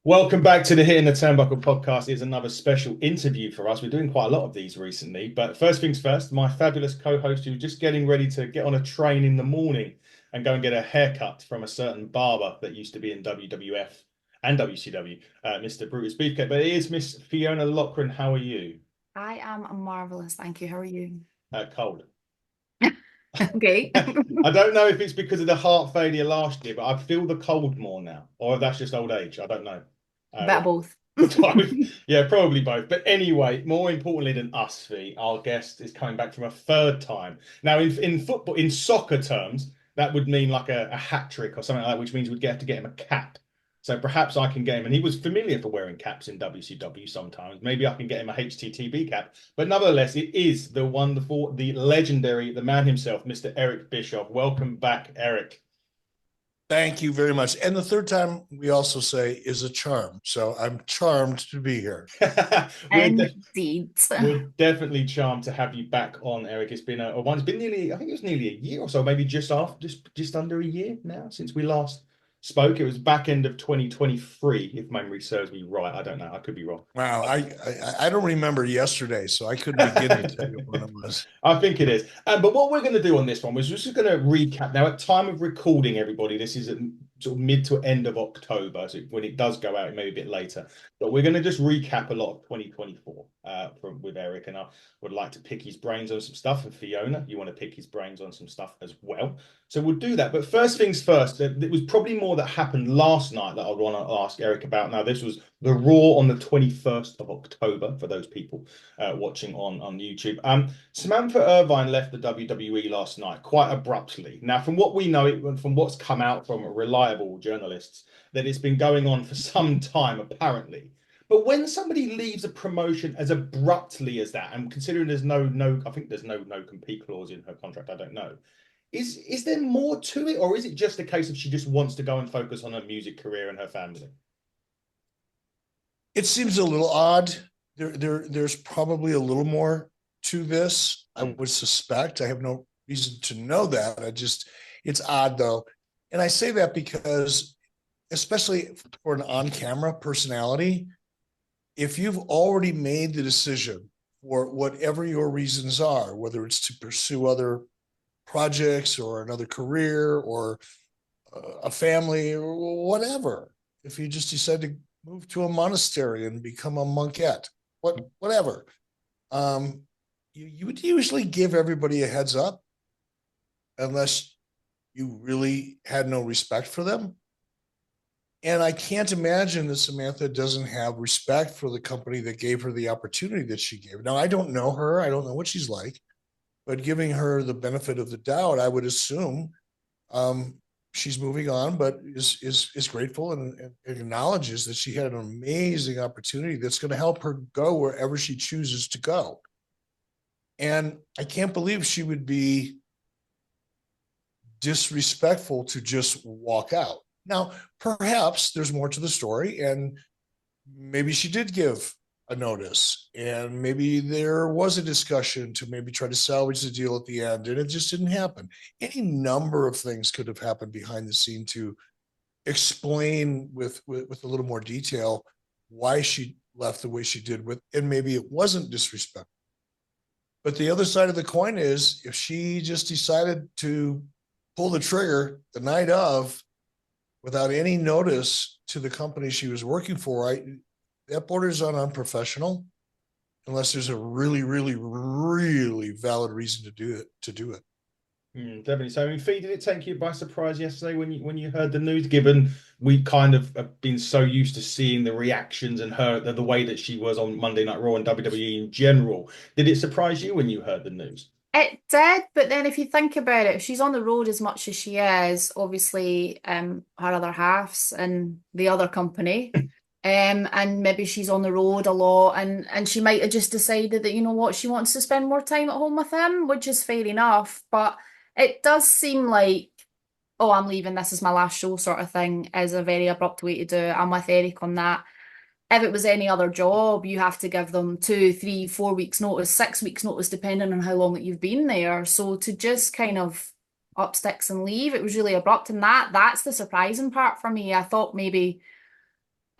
Welcome back to the Hitting the Turnbuckle podcast. It's another special interview for us. We're doing quite a lot of these recently, but first things first, my fabulous co-host who's just getting ready to get on a train in the morning and go and get a haircut from a certain barber that used to be in WWF and WCW, Mr. Brutus Beefcake. But it is Miss Fiona Lochran. How are you? I am marvelous, thank you. How are you? Cold. Okay. I don't know if it's because of the heart failure last year, but I feel the cold more now, or if that's just old age. I don't know. Bit of both. Both. Yeah, probably both. But anyway, more importantly than us, Fee, our guest is coming back from a third time. Now, in football, in soccer terms, that would mean like a hat trick or something like that, which means we'd have to get him a cap. So perhaps I can get him, and he was familiar for wearing caps in WCW sometimes. Maybe I can get him a HTTB cap. But nevertheless, it is the wonderful, the legendary, the man himself, Mr. Eric Bischoff. Welcome back, Eric. Thank you very much. And the third time we also say is a charm. So I'm charmed to be here. we're, de- Indeed. we're definitely charmed to have you back on, Eric. It's been a one. It's been nearly, I think it was nearly a year or so, maybe just under a year now since we last spoke. It was back end of 2023, if memory serves me right. I don't know. I could be wrong. Wow, I don't remember yesterday, so I couldn't begin to tell you when it was. I think it is. But what we're going to do on this one was just going to recap. Now, at time of recording, everybody, this is at sort of mid to end of October. So when it does go out, it may be a bit later. But we're going to just recap a lot of 2024 with Eric. And I would like to pick his brains on some stuff. And Fiona, you want to pick his brains on some stuff as well. So we'll do that. But first things first, it was probably more that happened last night that I'd want to ask Eric about. Now, this was the Raw on the 21st of October for those people watching on YouTube. Samantha Irvin left the WWE last night quite abruptly. Now, from what we know, from what's come out from reliable journalists, that it's been going on for some time, apparently. But when somebody leaves a promotion as abruptly as that, and considering I think there's no compete clause in her contract, I don't know. Is there more to it, or is it just a case of she just wants to go and focus on her music career and her family? It seems a little odd. There's probably a little more to this. I would suspect. I have no reason to know that. It's odd though. And I say that because, especially for an on-camera personality, if you've already made the decision for whatever your reasons are, whether it's to pursue other projects or another career or a family or whatever, if you just decide to move to a monastery and become a monkette, whatever, you would usually give everybody a heads up unless you really had no respect for them. And I can't imagine that Samantha doesn't have respect for the company that gave her the opportunity that she gave. Now, I don't know her. I don't know what she's like, but giving her the benefit of the doubt, I would assume she's moving on, but is grateful and acknowledges that she had an amazing opportunity that's going to help her go wherever she chooses to go. And I can't believe she would be disrespectful to just walk out. Now, perhaps there's more to the story, and maybe she did give a notice, and maybe there was a discussion to maybe try to salvage the deal at the end, and it just didn't happen. Any number of things could have happened behind the scene to explain with a little more detail why she left the way she did with, and maybe it wasn't disrespect. But the other side of the coin is if she just decided to pull the trigger the night of without any notice to the company she was working for, that borders on unprofessional, unless there's a really, really, really valid reason to do it. Definitely. So, I mean, Fee, did it take you by surprise yesterday when you heard the news? Given we kind of have been so used to seeing the reactions and the way that she was on Monday Night Raw and WWE in general, did it surprise you when you heard the news? It did, but then if you think about it, if she's on the road as much as she is, obviously her other halves and the other company, and maybe she's on the road a lot, and she might have just decided that, you know what, she wants to spend more time at home with him, which is fair enough. But it does seem like, oh, I'm leaving, this is my last show sort of thing, is a very abrupt way to do it. I'm with Eric on that. If it was any other job, you have to give them 2, 3, 4 weeks notice, 6 weeks notice, depending on how long that you've been there. So to just kind of up sticks and leave, it was really abrupt. And that's the surprising part for me. I thought maybe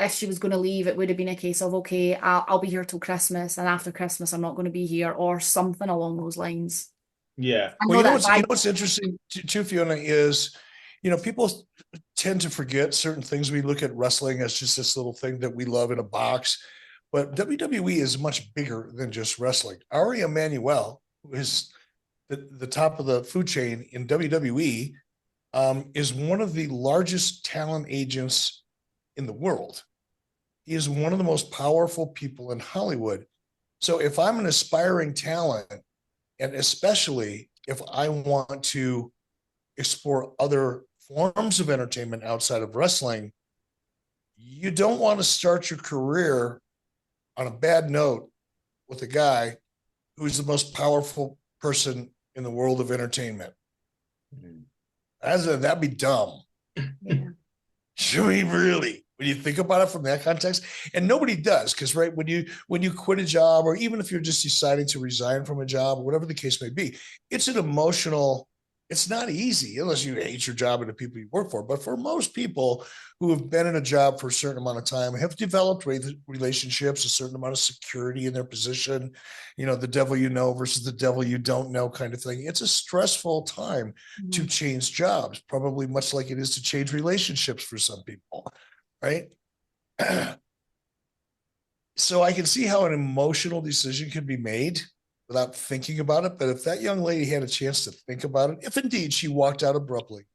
if she was going to leave, it would have been a case of, okay, I'll be here till Christmas, and after Christmas, I'm not going to be here, or something along those lines. Yeah. I Well, know that what's interesting too, Fiona, is, people tend to forget certain things. We look at wrestling as just this little thing that we love in a box, but WWE is much bigger than just wrestling. Ari Emanuel, who is the top of the food chain in WWE, is one of the largest talent agents in the world. He is one of the most powerful people in Hollywood. So if I'm an aspiring talent, and especially if I want to explore other forms of entertainment outside of wrestling, you don't want to start your career on a bad note with a guy who's the most powerful person in the world of entertainment. That'd be dumb. yeah. Should we really? When you think about it from that context, and nobody does, because right when you quit a job, or even if you're just deciding to resign from a job, or whatever the case may be, it's an emotional. It's not easy unless you hate your job and the people you work for. But for most people who have been in a job for a certain amount of time, have developed relationships, a certain amount of security in their position, the devil you know versus the devil you don't know kind of thing. It's a stressful time to change jobs, probably much like it is to change relationships for some people, right? So I can see how an emotional decision can be made without thinking about it. But if that young lady had a chance to think about it, if indeed she walked out abruptly,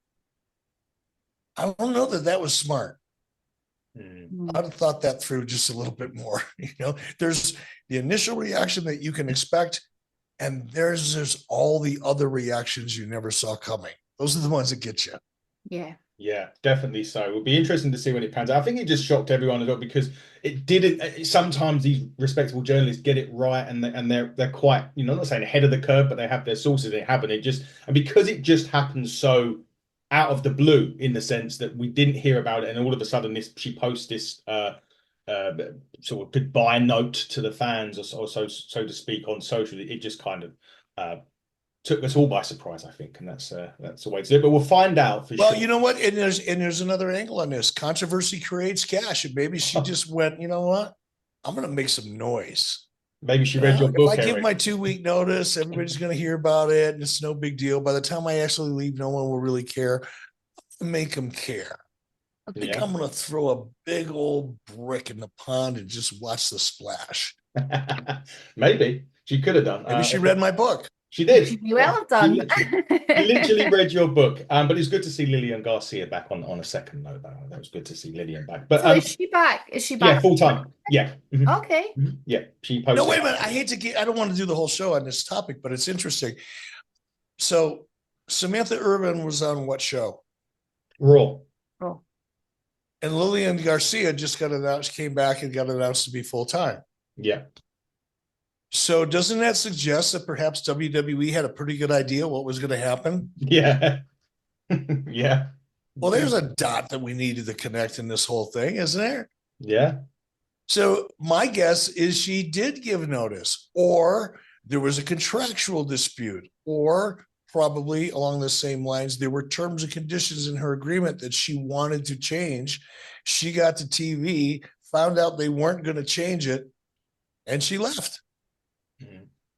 I don't know that was smart. I'd have thought that through just a little bit more. There's the initial reaction that you can expect, and there's all the other reactions you never saw coming. Those are the ones that get you. Yeah. Yeah, definitely so. It'll be interesting to see when it pans out. I think it just shocked everyone a lot because it didn't. Sometimes these respectable journalists get it right, and they're quite, I'm not saying ahead of the curve, but they have their sources. It happened. And because it just happened so out of the blue, in the sense that we didn't hear about it, and all of a sudden she posts this sort of goodbye note to the fans, or so to speak, on social. It just kind of took us all by surprise, I think, and that's the way to do it. But we'll find out for sure. Well, you know what? And there's another angle on this. Controversy creates cash, and maybe she just went, you know what? I'm going to make some noise. Maybe she read your book. If I give my 2-week notice, everybody's going to hear about it, and it's no big deal. By the time I actually leave, no one will really care. Make them care. I think I'm going to throw a big old brick in the pond and just watch the splash. Maybe she could have done. Maybe she read my book. She did. You well have done. She literally read your book. But it's good to see Lilian Garcia back on a second note. That was good to see Lilian back. But so is she back? Is she back? Yeah, full time. Yeah. Okay. Yeah, she posted. No, wait a minute. I don't want to do the whole show on this topic, but it's interesting. So Samantha Irvin was on what show? Raw. Oh. And Lilian Garcia just came back and got announced to be full time. Yeah. So doesn't that suggest that perhaps WWE had a pretty good idea what was going to happen? Yeah. Yeah. Well, there's a dot that we needed to connect in this whole thing, isn't there? Yeah. So my guess is she did give notice, or there was a contractual dispute, or probably along the same lines, there were terms and conditions in her agreement that she wanted to change. She got to TV, found out they weren't going to change it, and she left.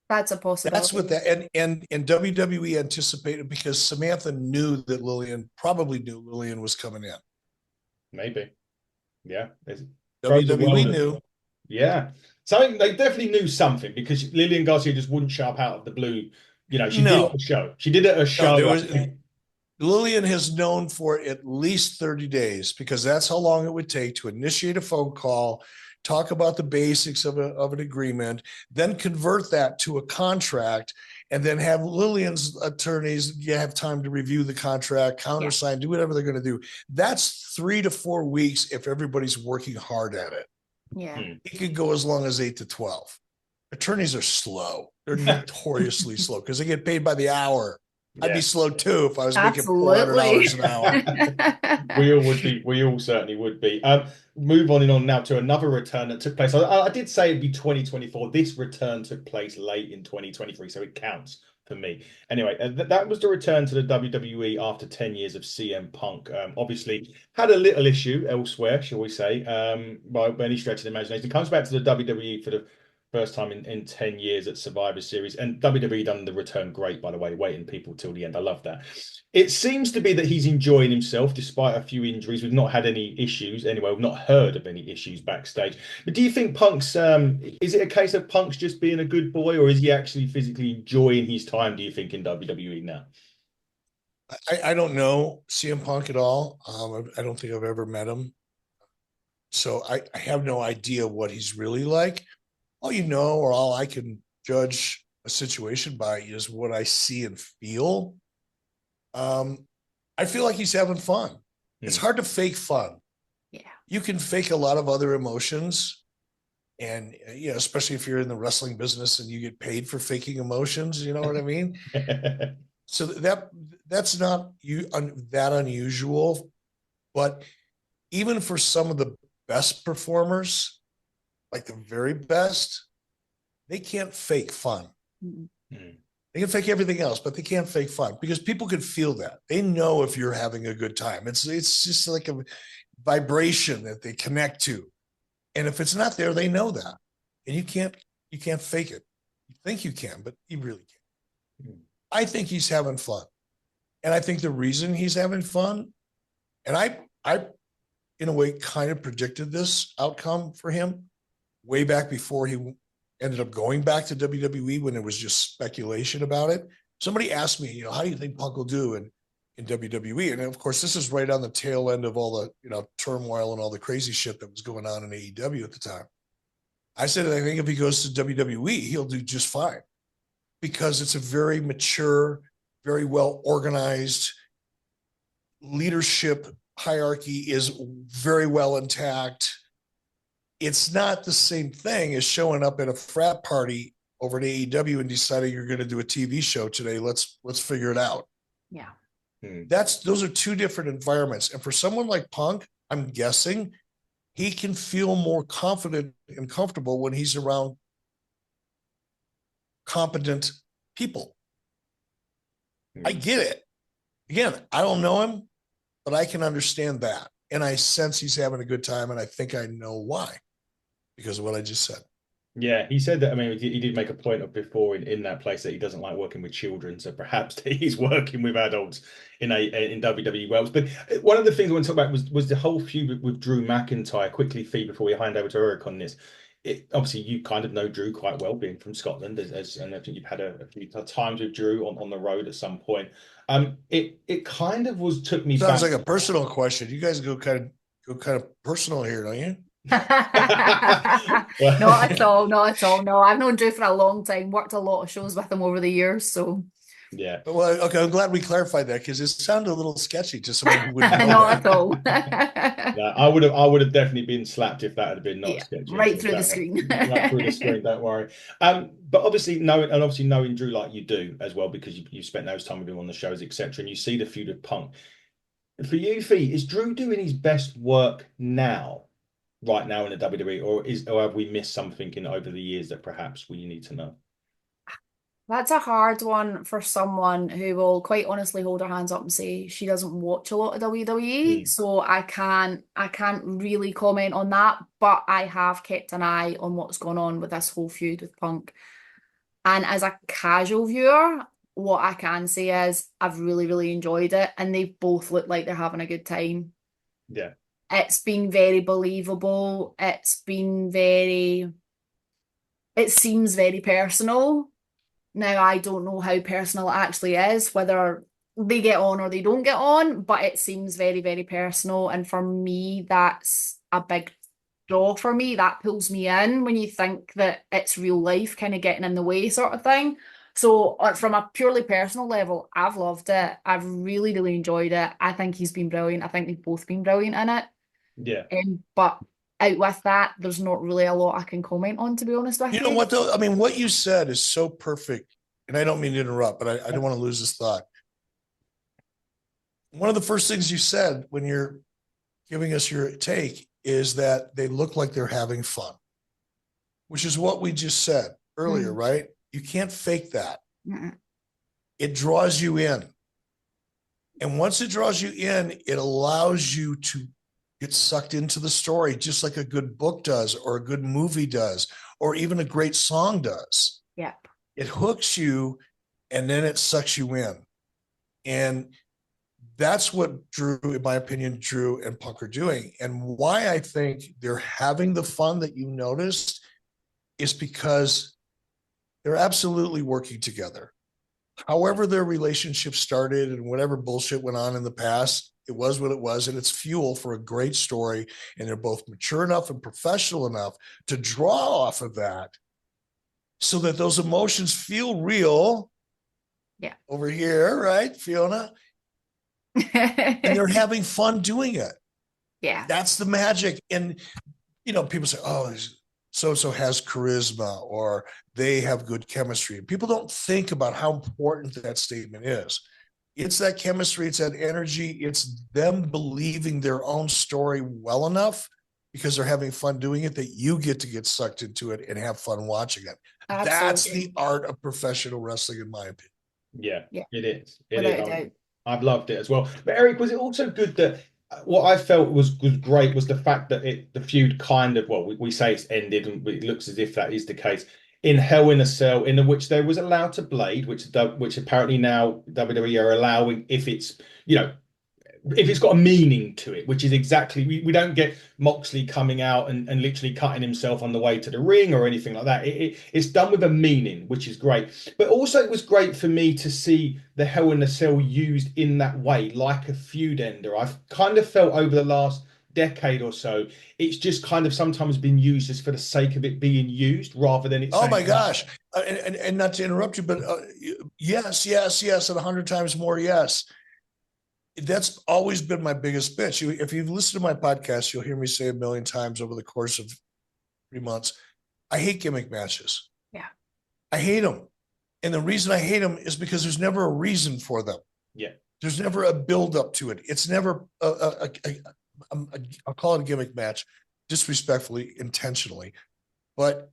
That's a possibility. That's what that and WWE anticipated, because Samantha probably knew Lilian was coming in. Maybe. Yeah. WWE knew. Yeah. Something they definitely knew something, because Lilian Garcia just wouldn't show up out of the blue. She did it at a show. She did it at a show. Lilian has known for at least 30 days, because that's how long it would take to initiate a phone call, talk about the basics of an agreement, then convert that to a contract, and then have Lilian's attorneys have time to review the contract, countersign, do whatever they're going to do. That's 3 to 4 weeks if everybody's working hard at it. Yeah. It could go as long as 8 to 12. Attorneys are slow. They're notoriously slow because they get paid by the hour. I'd be slow too if I was making Absolutely. $400 an hour. We all would be. We all certainly would be. Move on now to another return that took place. I did say it'd be 2024. This return took place late in 2023, so it counts for me. Anyway, that was the return to the WWE after 10 years of CM Punk. Obviously, had a little issue elsewhere, shall we say, by any stretch of the imagination. He comes back to the WWE for the first time in 10 years at Survivor Series. And WWE done the return great, by the way, waiting people till the end. I love that. It seems to be that he's enjoying himself despite a few injuries. We've not had any issues. Anyway, we've not heard of any issues backstage. But do you think Punk's, is it a case of Punk's just being a good boy, or is he actually physically enjoying his time, do you think, in WWE now? I don't know CM Punk at all. I don't think I've ever met him. So I have no idea what he's really like. All you know, or all I can judge a situation by is what I see and feel. I feel like he's having fun. It's hard to fake fun. Yeah. You can fake a lot of other emotions. And, you know, especially if you're in the wrestling business and you get paid for faking emotions, you know what I mean? So that's not that unusual. But even for some of the best performers, like the very best, they can't fake fun. Mm-hmm. They can fake everything else, but they can't fake fun because people can feel that. They know if you're having a good time. It's just like a vibration that they connect to. And if it's not there, they know that. And you can't fake it. You think you can, but you really can't. I think he's having fun. And I think the reason he's having fun, and I in a way kind of predicted this outcome for him way back before he ended up going back to WWE when there was just speculation about it. Somebody asked me, you know, how do you think Punk will do in WWE? And of course, this is right on the tail end of all the, you know, turmoil and all the crazy shit that was going on in AEW at the time. I said, I think if he goes to WWE, he'll do just fine because it's a very mature, very well organized leadership hierarchy is very well intact. It's not the same thing as showing up at a frat party over at AEW and deciding you're going to do a TV show today. Let's figure it out. Yeah. Those are two different environments. And for someone like Punk, I'm guessing he can feel more confident and comfortable when he's around competent people. I get it. Again, I don't know him, but I can understand that. And I sense he's having a good time. And I think I know why, because of what I just said. Yeah, he said that. I mean, he did make a point of before in that place that he doesn't like working with children. So perhaps he's working with adults in WWE Wales. But one of the things I want to talk about was the whole feud with Drew McIntyre. Quickly, Fee, before we hand over to Eric on this. Obviously, you kind of know Drew quite well, being from Scotland, and I think you've had a few times with Drew on the road at some point. It kind of took me Sounds back. like a personal question. You guys go kind of personal here, don't you? Not at all, not at all. No, I've known Drew for a long time, worked a lot of shows with him over the years, so yeah. Well, okay, I'm glad we clarified that because it sounded a little sketchy to someone who wouldn't know. Not at all. Yeah, I would have definitely been slapped if that had been not sketchy. Right through the screen. Right through the screen, don't worry. But obviously knowing Drew like you do as well, because you spent those time with him on the shows, etc., and you see the feud of Punk. For you, Fee, is Drew doing his best work right now in the WWE, or have we missed something over the years that perhaps we need to know? That's a hard one for someone who will quite honestly hold her hands up and say she doesn't watch a lot of WWE. So I can't really comment on that, but I have kept an eye on what's going on with this whole feud with Punk. And as a casual viewer, what I can say is I've really, really enjoyed it, and they both look like they're having a good time. Yeah. It's been very believable. It seems very personal. Now, I don't know how personal it actually is, whether they get on or they don't get on, but it seems very, very personal. And for me, that's a big draw for me. That pulls me in when you think that it's real life kind of getting in the way sort of thing. So from a purely personal level, I've loved it. I've really, really enjoyed it. I think he's been brilliant. I think they've both been brilliant in it. Yeah. But out with that, there's not really a lot I can comment on, to be honest with you. You know what, though? I mean, what you said is so perfect. And I don't mean to interrupt, but I don't want to lose this thought. One of the first things you said when you're giving us your take is that they look like they're having fun, which is what we just said earlier, right? You can't fake that. It draws you in. And once it draws you in, it allows you to get sucked into the story, just like a good book does, or a good movie does, or even a great song does. Yeah. It hooks you and then it sucks you in. And that's what Drew, in my opinion, Drew and Punk are doing. And why I think they're having the fun that you noticed is because they're absolutely working together. However their relationship started and whatever bullshit went on in the past, it was what it was, and it's fuel for a great story. And they're both mature enough and professional enough to draw off of that so that those emotions feel real. Yeah. Over here, right, Fiona? And they're having fun doing it. Yeah. That's the magic. And, you know, people say, oh, so-so has charisma or they have good chemistry. And people don't think about how important that statement is. It's that chemistry, it's that energy, it's them believing their own story well enough because they're having fun doing it that you get to get sucked into it and have fun watching it. Absolutely. That's the art of professional wrestling, in my opinion. Yeah. It is. Without a doubt. I've loved it as well. But Eric, was it also good that what I felt was great was the fact that the feud kind of, well, we say it's ended, and it looks as if that is the case, in Hell in a Cell, in which there was allowed to blade, which apparently now WWE are allowing if it's, you know, if it's got a meaning to it, which is exactly, we don't get Moxley coming out and literally cutting himself on the way to the ring or anything like that. It's done with a meaning, which is great. But also it was great for me to see the Hell in a Cell used in that way, like a feud ender. I've kind of felt over the last decade or so, it's just kind of sometimes been used just for the sake of it being used rather than it's. Oh my gosh. And not to interrupt you, but yes, and 100 times more yes. That's always been my biggest bitch. If you've listened to my podcast, you'll hear me say a million times over the course of 3 months, I hate gimmick matches. Yeah. I hate them. And the reason I hate them is because there's never a reason for them. Yeah. There's never a build up to it. It's never, I'll call it a gimmick match, disrespectfully, intentionally. But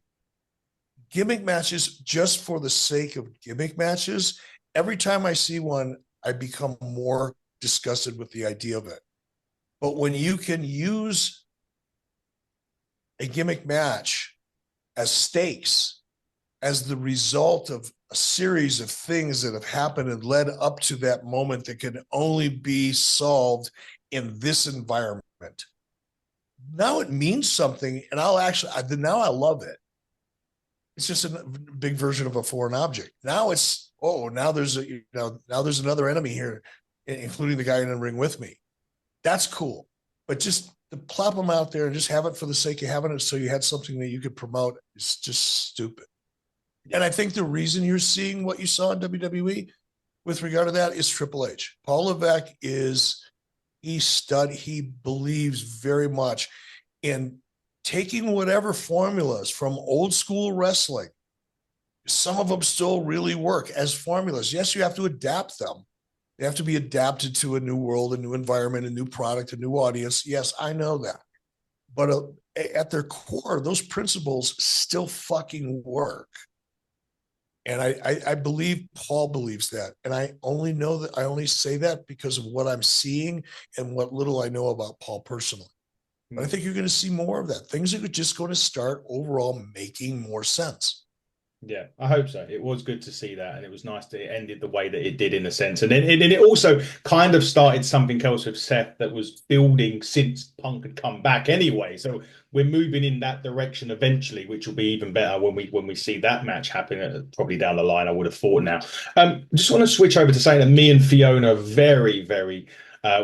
gimmick matches, just for the sake of gimmick matches, every time I see one, I become more disgusted with the idea of it. But when you can use a gimmick match as stakes, as the result of a series of things that have happened and led up to that moment that can only be solved in this environment, now it means something. And now I love it. It's just a big version of a foreign object. Now it's, now there's another enemy here, including the guy in the ring with me. That's cool. But just to plop them out there and just have it for the sake of having it so you had something that you could promote is just stupid. And I think the reason you're seeing what you saw in WWE with regard to that is Triple H. Paul Levesque he believes very much in taking whatever formulas from old school wrestling. Some of them still really work as formulas. Yes, you have to adapt them. They have to be adapted to a new world, a new environment, a new product, a new audience. Yes, I know that. But at their core, those principles still fucking work. And I believe Paul believes that. And I only say that because of what I'm seeing and what little I know about Paul personally. But I think you're going to see more of that. Things are just going to start overall making more sense. Yeah, I hope so. It was good to see that, and it was nice that it ended the way that it did in a sense. And then it also kind of started something else with Seth that was building since Punk had come back anyway. So we're moving in that direction eventually, which will be even better when we see that match happen probably down the line, I would have thought now. Just want to switch over to saying that me and Fiona are very, very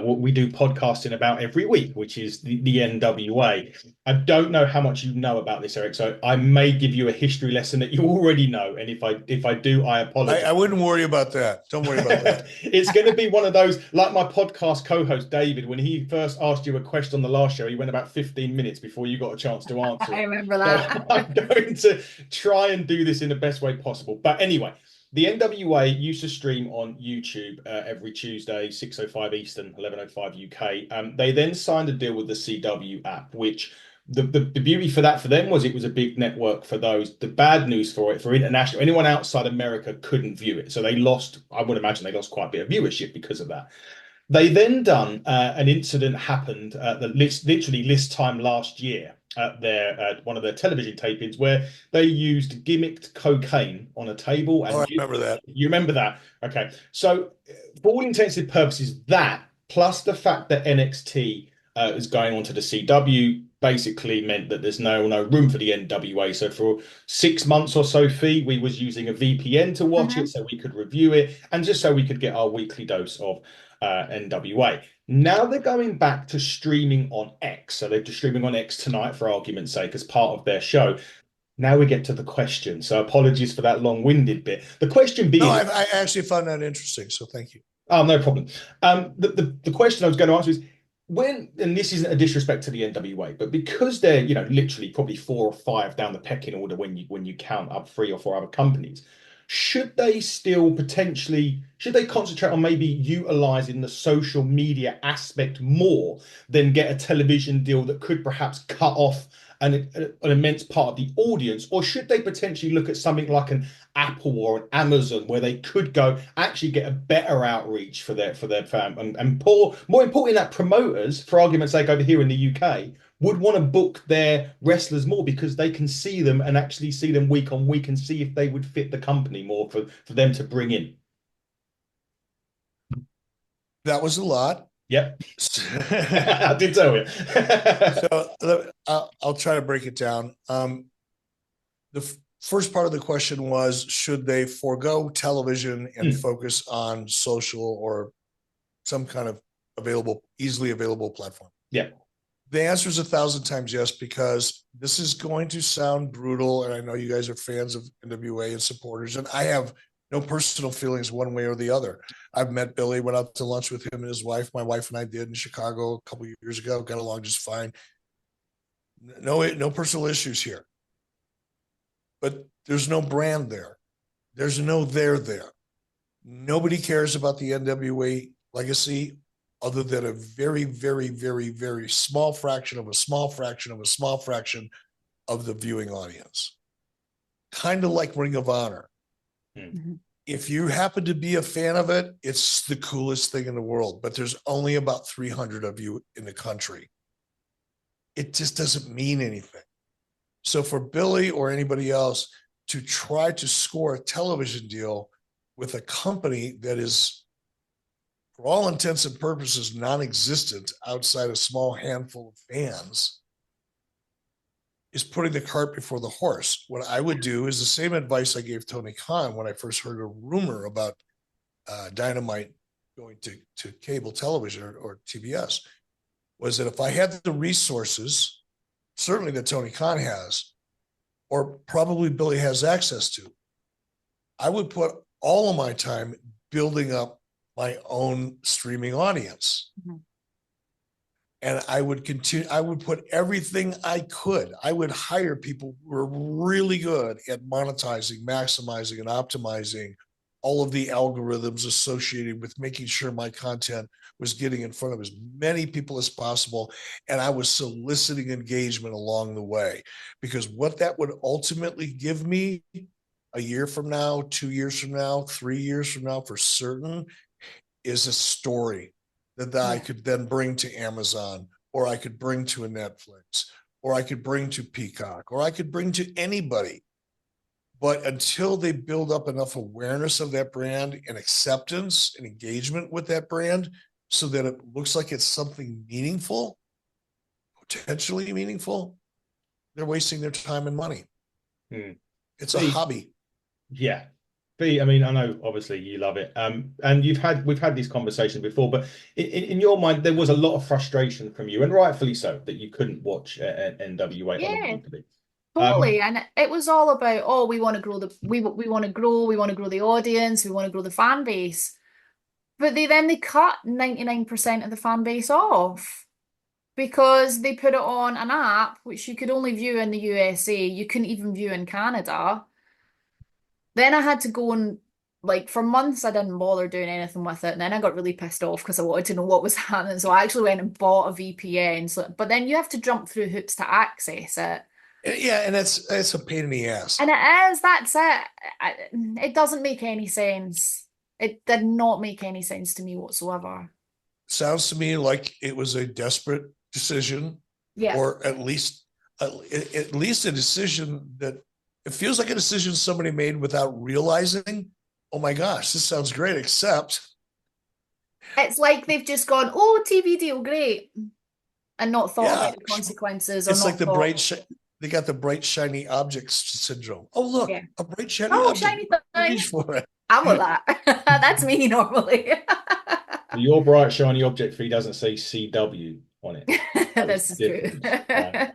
what we do podcasting about every week, which is the NWA. I don't know how much you know about this, Eric, so I may give you a history lesson that you already know. And if I do, I apologize. I wouldn't worry about that. Don't worry about that. It's going to be one of those, like my podcast co-host, David, when he first asked you a question on the last show, he went about 15 minutes before you got a chance to answer it. I remember that. So I'm going to try and do this in the best way possible. But anyway, the NWA used to stream on YouTube every Tuesday, 6:05 Eastern, 11:05 UK. They then signed a deal with the CW app, which the beauty for that for them was it was a big network for those. The bad news for it, for international, anyone outside America couldn't view it. So they lost, I would imagine they lost quite a bit of viewership because of that. They then done an incident happened literally this time last year at their one of their television tapings where they used gimmicked cocaine on a table. Oh, And I remember that. you remember that? Okay. So for all intents and purposes, that plus the fact that NXT is going on to the CW basically meant that there's no room for the NWA. So for 6 months or so, Fee, we was using a VPN to watch it so we could review it and just so we could get our weekly dose of NWA. Now they're going back to streaming on X. So they're just streaming on X tonight, for argument's sake, as part of their show. Now we get to the question. So apologies for that long-winded bit. The question being, No, I actually found that interesting. So thank you. oh, no problem. The question I was going to answer is when, and this isn't a disrespect to the NWA, but because they're, literally probably 4 or 5 down the pecking order when you count up 3 or 4 other companies, should they still potentially, should they concentrate on maybe utilizing the social media aspect more than get a television deal that could perhaps cut off an immense part of the audience? Or should they potentially look at something like an Apple or an Amazon where they could go actually get a better outreach for their fam and more important that promoters, for argument's sake, over here in the UK would want to book their wrestlers more because they can see them and actually see them week on week and see if they would fit the company more for them to bring in. That was a lot. Yep. I did tell you. So I'll try to break it down. The first part of the question was, should they forego television and focus on social or some kind of easily available platform? Yeah. The answer is 1,000 times yes, because this is going to sound brutal. And I know you guys are fans of NWA and supporters, and I have no personal feelings one way or the other. I've met Billy, went out to lunch with him and his wife. My wife and I did in Chicago a couple of years ago, got along just fine. No personal issues here. But there's no brand there. There's no there. Nobody cares about the NWA legacy other than a very, very, very, very small fraction of a small fraction of a small fraction of the viewing audience. Kind of like Ring of Honor. Mm-hmm. If you happen to be a fan of it, it's the coolest thing in the world, but there's only about 300 of you in the country. It just doesn't mean anything. So for Billy or anybody else to try to score a television deal with a company that is, for all intents and purposes, non-existent outside a small handful of fans, is putting the cart before the horse. What I would do is the same advice I gave Tony Khan when I first heard a rumor about Dynamite going to cable television or TBS, was that if I had the resources, certainly that Tony Khan has, or probably Billy has access to, I would put all of my time building up my own streaming audience. Mm-hmm. And I would put everything I could. I would hire people who were really good at monetizing, maximizing, and optimizing all of the algorithms associated with making sure my content was getting in front of as many people as possible. And I was soliciting engagement along the way, because what that would ultimately give me a year from now, 2 years from now, 3 years from now, for certain, is a story that I could then bring to Amazon, or I could bring to a Netflix, or I could bring to Peacock, or I could bring to anybody. But until they build up enough awareness of that brand and acceptance and engagement with that brand so that it looks like it's something meaningful, potentially meaningful, they're wasting their time and money. It's a hobby. Yeah. I mean, I know obviously you love it, and we've had these conversations before, but in your mind, there was a lot of frustration from you, and rightfully so, that you couldn't watch NWA on a weekly. Totally, and it was all about, oh, we want to grow we want to grow the audience, we want to grow the fan base, but they cut 99% of the fan base off because they put it on an app which you could only view in the USA, you couldn't even view in Canada. Then I had to go and like for months I didn't bother doing anything with it, and then I got really pissed off because I wanted to know what was happening. So I actually went and bought a VPN. So, but then you have to jump through hoops to access it. Yeah, and it's a pain in the ass. And it is, that's it. It doesn't make any sense. It did not make any sense to me whatsoever. Sounds to me like it was a desperate decision, Yeah. or at least a decision that it feels like a decision somebody made without realizing, oh my gosh, this sounds great, except It's like they've just gone, oh, TV deal, great, and not thought yeah, about the consequences or it's like not the thought, they got the bright shiny objects syndrome. Oh look, yeah. a bright shiny Oh, object. shiny thing. Reach for it. I want that. That's me normally. Your bright shiny object fee doesn't say CW on it. This is true. Right?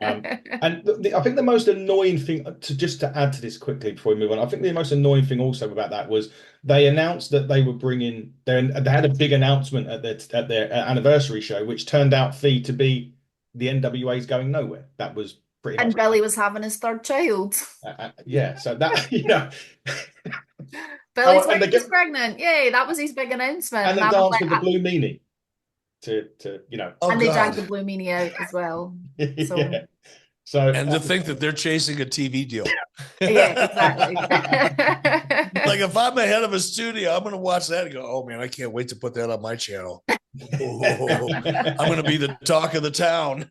And I think the most annoying thing, to add to this quickly before we move on, I think the most annoying thing also about that was they announced that they were bringing. They had a big announcement at their anniversary show, which turned out fee to be the NWA's going nowhere. That was pretty And much. Billy was having his third child. Yeah, so that Billy's and wife was pregnant. Yay, that was his big announcement. and the I was dance like, with the blue meanie to Oh, and they God. dragged the blue meanie out as well. So yeah. So And to think that they're chasing a TV deal. yeah, exactly. Like if I'm the head of a studio, I'm going to watch that and go, oh man, I can't wait to put that on my channel. Oh, I'm going to be the talk of the town.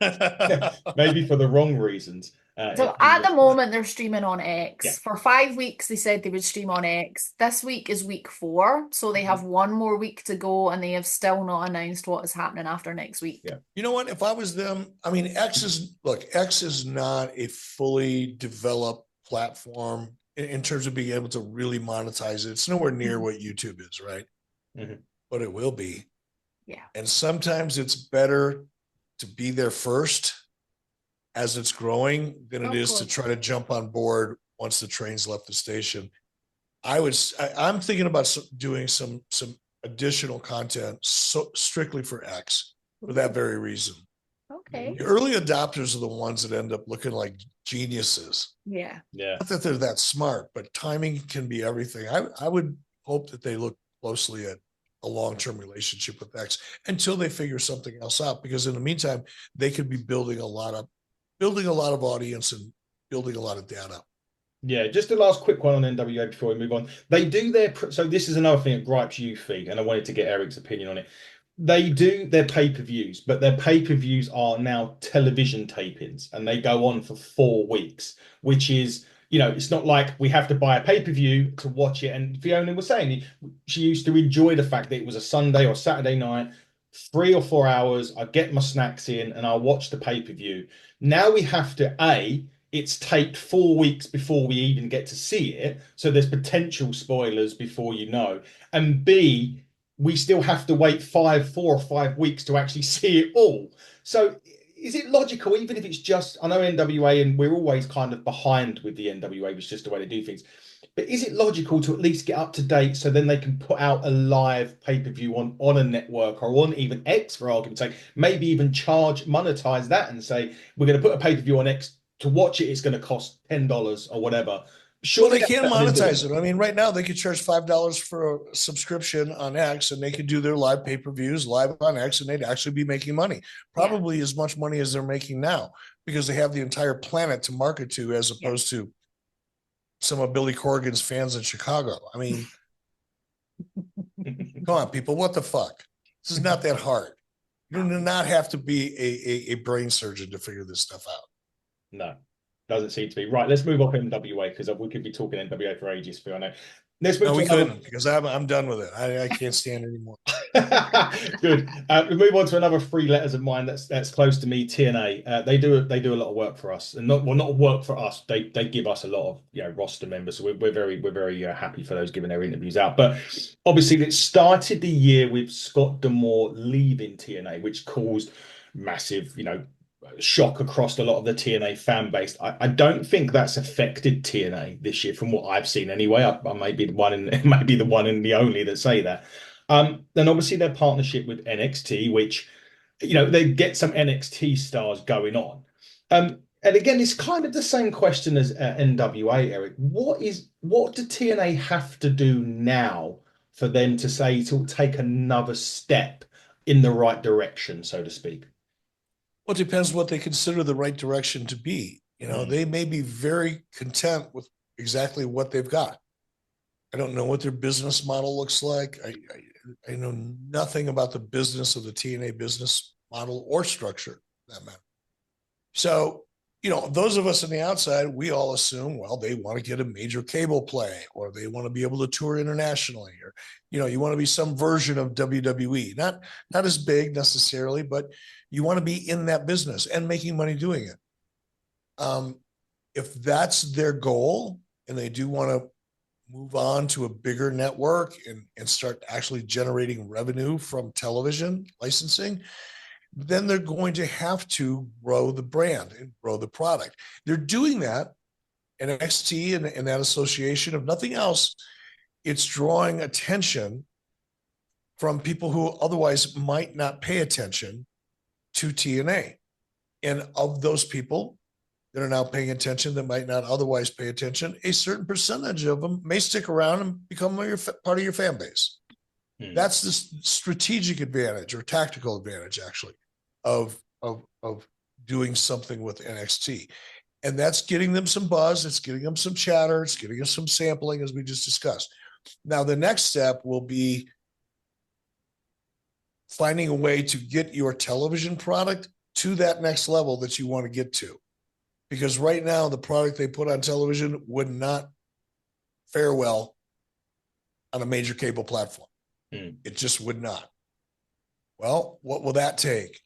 maybe for the wrong reasons. So at the moment, they're streaming on X. Yeah. For 5 weeks, they said they would stream on X. This week is week 4, so they have one more week to go, and they have still not announced what is happening after next week. Yeah. You know what? If I was them, I mean, X is not a fully developed platform in terms of being able to really monetize it. It's nowhere near what YouTube is, right? Mhm. But it will be. Yeah. And sometimes it's better to be there first as it's growing than it is to try to jump on board once the train's left the station. I'm thinking about doing some additional content strictly for X for that very reason. Okay. The early adopters are the ones that end up looking like geniuses. Yeah. Yeah. Not that they're that smart, but timing can be everything. I would hope that they look closely at a long-term relationship with X until they figure something else out, because in the meantime, they could be building a lot of audience and building a lot of data. Yeah, just the last quick one on NWA before we move on. They do so this is another thing that gripes you, Fee, and I wanted to get Eric's opinion on it. They do their pay-per-views, but their pay-per-views are now television tapings, and they go on for 4 weeks, which is, it's not like we have to buy a pay-per-view to watch it. And Fiona was saying she used to enjoy the fact that it was a Sunday or Saturday night, 3 or 4 hours. I get my snacks in and I'll watch the pay-per-view. Now we have to, it's taped 4 weeks before we even get to see it. So there's potential spoilers before you know. And B, we still have to wait 4 or 5 weeks to actually see it all. So is it logical, even if it's just, I know NWA and we're always kind of behind with the NWA, it's just the way they do things. But is it logical to at least get up to date so then they can put out a live pay-per-view on a network or on even X, for argument's sake, maybe even monetize that and say, we're going to put a pay-per-view on X to watch it. It's going to cost $10 or whatever. Sure, they can monetize it. I mean, right now they could charge $5 for a subscription on X, and they could do their live pay-per-views live on X, and they'd actually be making money, probably as much money as they're making now, because they have the entire planet to market to, as opposed to some of Billy Corgan's fans in Chicago. I mean, come on, people, what the fuck? This is not that hard. You do not have to be a brain surgeon to figure this stuff out. No. Doesn't seem to be. Right, let's move off NWA, because we could be talking NWA for ages, Phil. I know. Let's move we couldn't, because I'm done with it. I can't stand it anymore. Good. We move on to another 3 letters of mine that's close to me, TNA. They do a lot of work for us, and not work for us. They give us a lot of roster members. So we're very happy for those giving their interviews out. But obviously, it started the year with Scott D'Amore leaving TNA, which caused massive shock across a lot of the TNA fan base. I don't think that's affected TNA this year, from what I've seen anyway. I may be the one and the only that say that. Then obviously their partnership with NXT, which they get some NXT stars going on. And again, it's kind of the same question as NWA, Eric. What do TNA have to do now for them to say to take another step in the right direction, so to speak? Well, it depends what they consider the right direction to be. You know, they may be very content with exactly what they've got. I don't know what their business model looks like. I know nothing about the business of the TNA business model or structure, for that matter. So, you know, those of us on the outside, we all assume, well, they want to get a major cable play, or they want to be able to tour internationally, or, you know, you want to be some version of WWE, not as big necessarily, but you want to be in that business and making money doing it. If that's their goal and they do want to move on to a bigger network and start actually generating revenue from television licensing, then they're going to have to grow the brand and grow the product. They're doing that. NXT and that association, if nothing else, it's drawing attention from people who otherwise might not pay attention to TNA. And of those people that are now paying attention that might not otherwise pay attention, a certain percentage of them may stick around and become part of your fan base. That's the strategic advantage or tactical advantage, actually, of doing something with NXT. And that's getting them some buzz. It's getting them some chatter. It's getting us some sampling, as we just discussed. Now, the next step will be finding a way to get your television product to that next level that you want to get to. Because right now, the product they put on television would not fare well on a major cable platform. It just would not. Well, what will that take?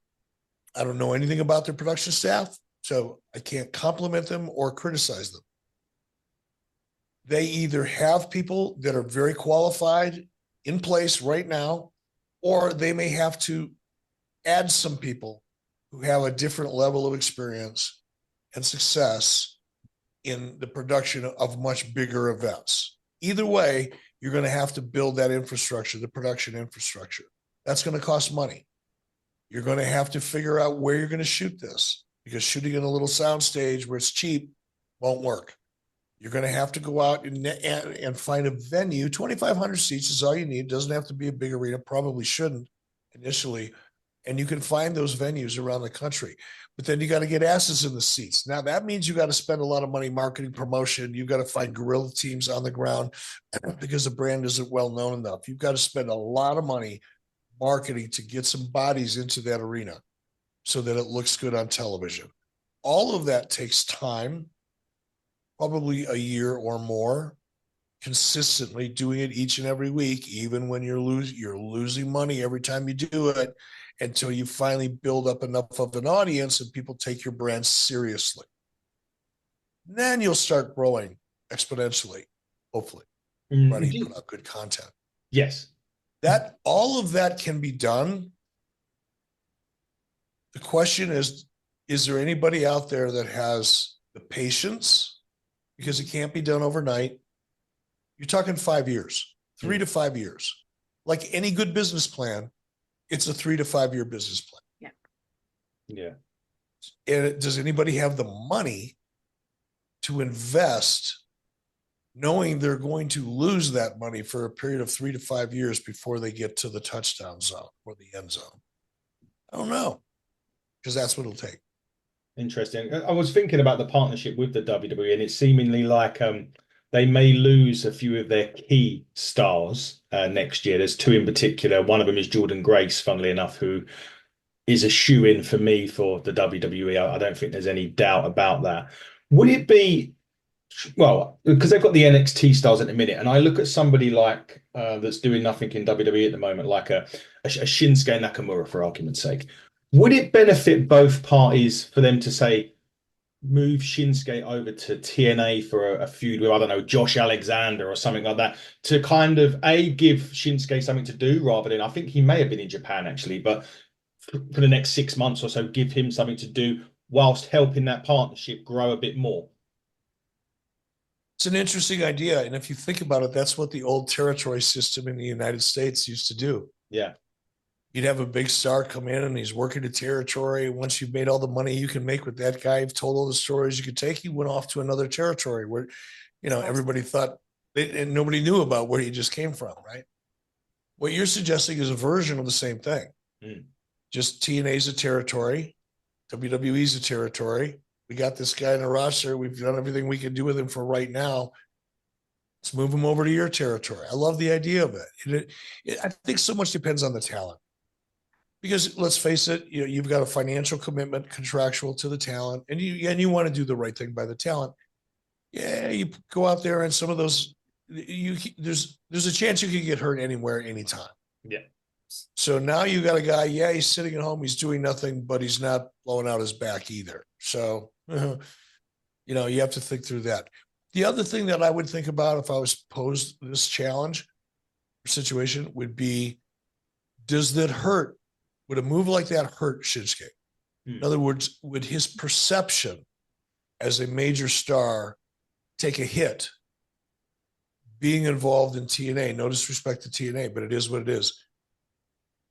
I don't know anything about their production staff, so I can't compliment them or criticize them. They either have people that are very qualified in place right now, or they may have to add some people who have a different level of experience and success in the production of much bigger events. Either way, you're going to have to build that infrastructure, the production infrastructure. That's going to cost money. You're going to have to figure out where you're going to shoot this, because shooting in a little sound stage where it's cheap won't work. You're going to have to go out and find a venue. 2,500 seats is all you need. It doesn't have to be a big arena. Probably shouldn't initially. And you can find those venues around the country. But then you got to get asses in the seats. Now, that means you got to spend a lot of money marketing, promotion. You've got to find guerrilla teams on the ground because the brand isn't well known enough. You've got to spend a lot of money marketing to get some bodies into that arena so that it looks good on television. All of that takes time, probably a year or more, consistently doing it each and every week, even when you're losing money every time you do it, until you finally build up enough of an audience and people take your brand seriously. Then you'll start growing exponentially, hopefully, running put out good content. Yes. That all of that can be done. The question is there anybody out there that has the patience? Because it can't be done overnight. You're talking 5 years, 3 to 5 years. Like any good business plan, it's a 3 to 5 year business plan. Yeah. And does anybody have the money to invest, knowing they're going to lose that money for a period of 3 to 5 years before they get to the touchdown zone or the end zone? I don't know, because that's what it'll take. Interesting. I was thinking about the partnership with the WWE, and it's seemingly like they may lose a few of their key stars next year. There's two in particular. One of them is Jordan Grace, funnily enough, who is a shoe-in for me for the WWE. I don't think there's any doubt about that. Would it be, well, because they've got the NXT stars at the minute, and I look at somebody like that's doing nothing in WWE at the moment, like a Shinsuke Nakamura, for argument's sake. Would it benefit both parties for them to say, move Shinsuke over to TNA for a feud with, I don't know, Josh Alexander or something like that, to kind of give Shinsuke something to do rather than, I think he may have been in Japan actually, but for the next 6 months or so, give him something to do whilst helping that partnership grow a bit more? It's an interesting idea. And if you think about it, that's what the old territory system in the United States used to do. Yeah. You'd have a big star come in and he's working the territory. Once you've made all the money you can make with that guy, you've told all the stories you could take, he went off to another territory where, everybody thought and nobody knew about where he just came from, right? What you're suggesting is a version of the same thing. Just TNA's a territory, WWE's a territory. We got this guy in the roster. We've done everything we can do with him for right now. Let's move him over to your territory. I love the idea of it. I think so much depends on the talent. Because let's face it, you've got a financial commitment, contractual to the talent, and you want to do the right thing by the talent. Yeah, you go out there and some of those, there's a chance you could get hurt anywhere, anytime. Yeah. So now you got a guy, he's sitting at home, he's doing nothing, but he's not blowing out his back either. So, you have to think through that. The other thing that I would think about if I was posed this challenge or situation would be, does that hurt? Would a move like that hurt Shinsuke? In other words, would his perception as a major star take a hit being involved in TNA? No disrespect to TNA, but it is what it is.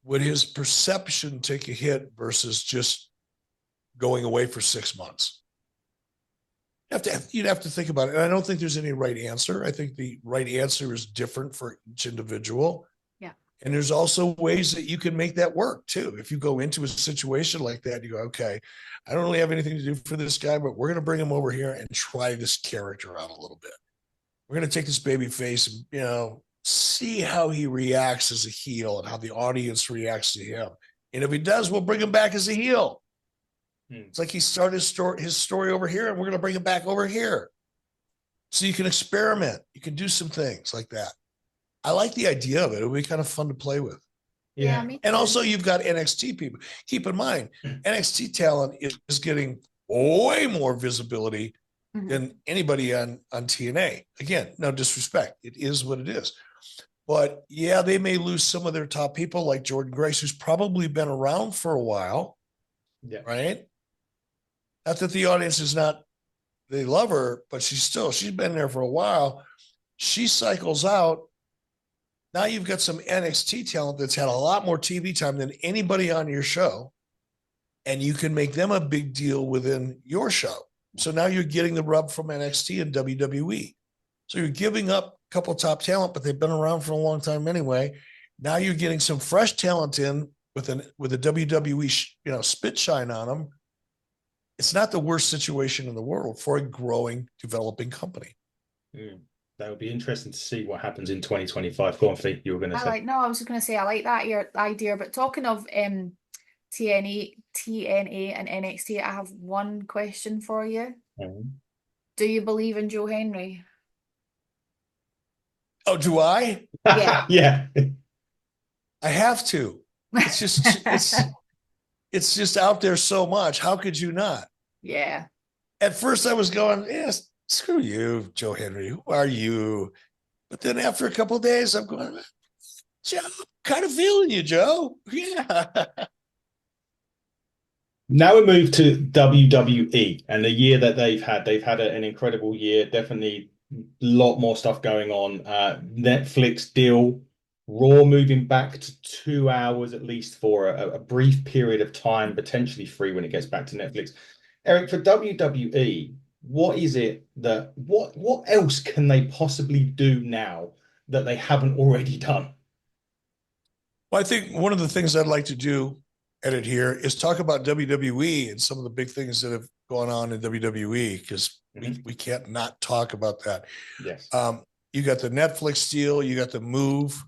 Would his perception take a hit versus just going away for 6 months? You'd have to think about it. And I don't think there's any right answer. I think the right answer is different for each individual. And there's also ways that you can make that work too. If you go into a situation like that, you go, okay, I don't really have anything to do for this guy, but we're going to bring him over here and try this character out a little bit. We're going to take this baby face and, see how he reacts as a heel and how the audience reacts to him. And if he does, we'll bring him back as a heel. It's like he started his story over here and we're going to bring him back over here. So you can experiment. You can do some things like that. I like the idea of it. It would be kind of fun to play with. Yeah. And also you've got NXT people. Keep in mind, NXT talent is getting way more visibility than anybody on TNA. Again, no disrespect. It is what it is. But yeah, they may lose some of their top people like Jordan Grace, who's probably been around for a while. Yeah. Right? Not that the audience is not, they love her, but she's been there for a while. She cycles out. Now you've got some NXT talent that's had a lot more TV time than anybody on your show, and you can make them a big deal within your show. So now you're getting the rub from NXT and WWE. So you're giving up a couple of top talent, but they've been around for a long time anyway. Now you're getting some fresh talent in with a WWE spit shine on them. It's not the worst situation in the world for a growing, developing company. That would be interesting to see what happens in 2025. Go on, Fee, you were going to say. I was just going to say, I like that your idea. But talking of TNA and NXT, I have one question for you. Do you believe in Joe Henry? Oh, do I? Yeah. Yeah. I have to. It's just it's just out there so much. How could you not? Yeah. At first I was going, yes, screw you, Joe Henry. Who are you? But then after a couple of days, I'm going, Joe, kind of feeling you, Joe. Yeah. Now we move to WWE and the year that they've had. They've had an incredible year. Definitely a lot more stuff going on. Netflix deal, Raw moving back to 2 hours at least for a brief period of time, potentially free when it gets back to Netflix. Eric, for WWE, what is it that what else can they possibly do now that they haven't already done? Well, I think one of the things I'd like to do edit here is talk about WWE and some of the big things that have gone on in WWE, because we can't not talk about that. Yes. You got the Netflix deal, you got the move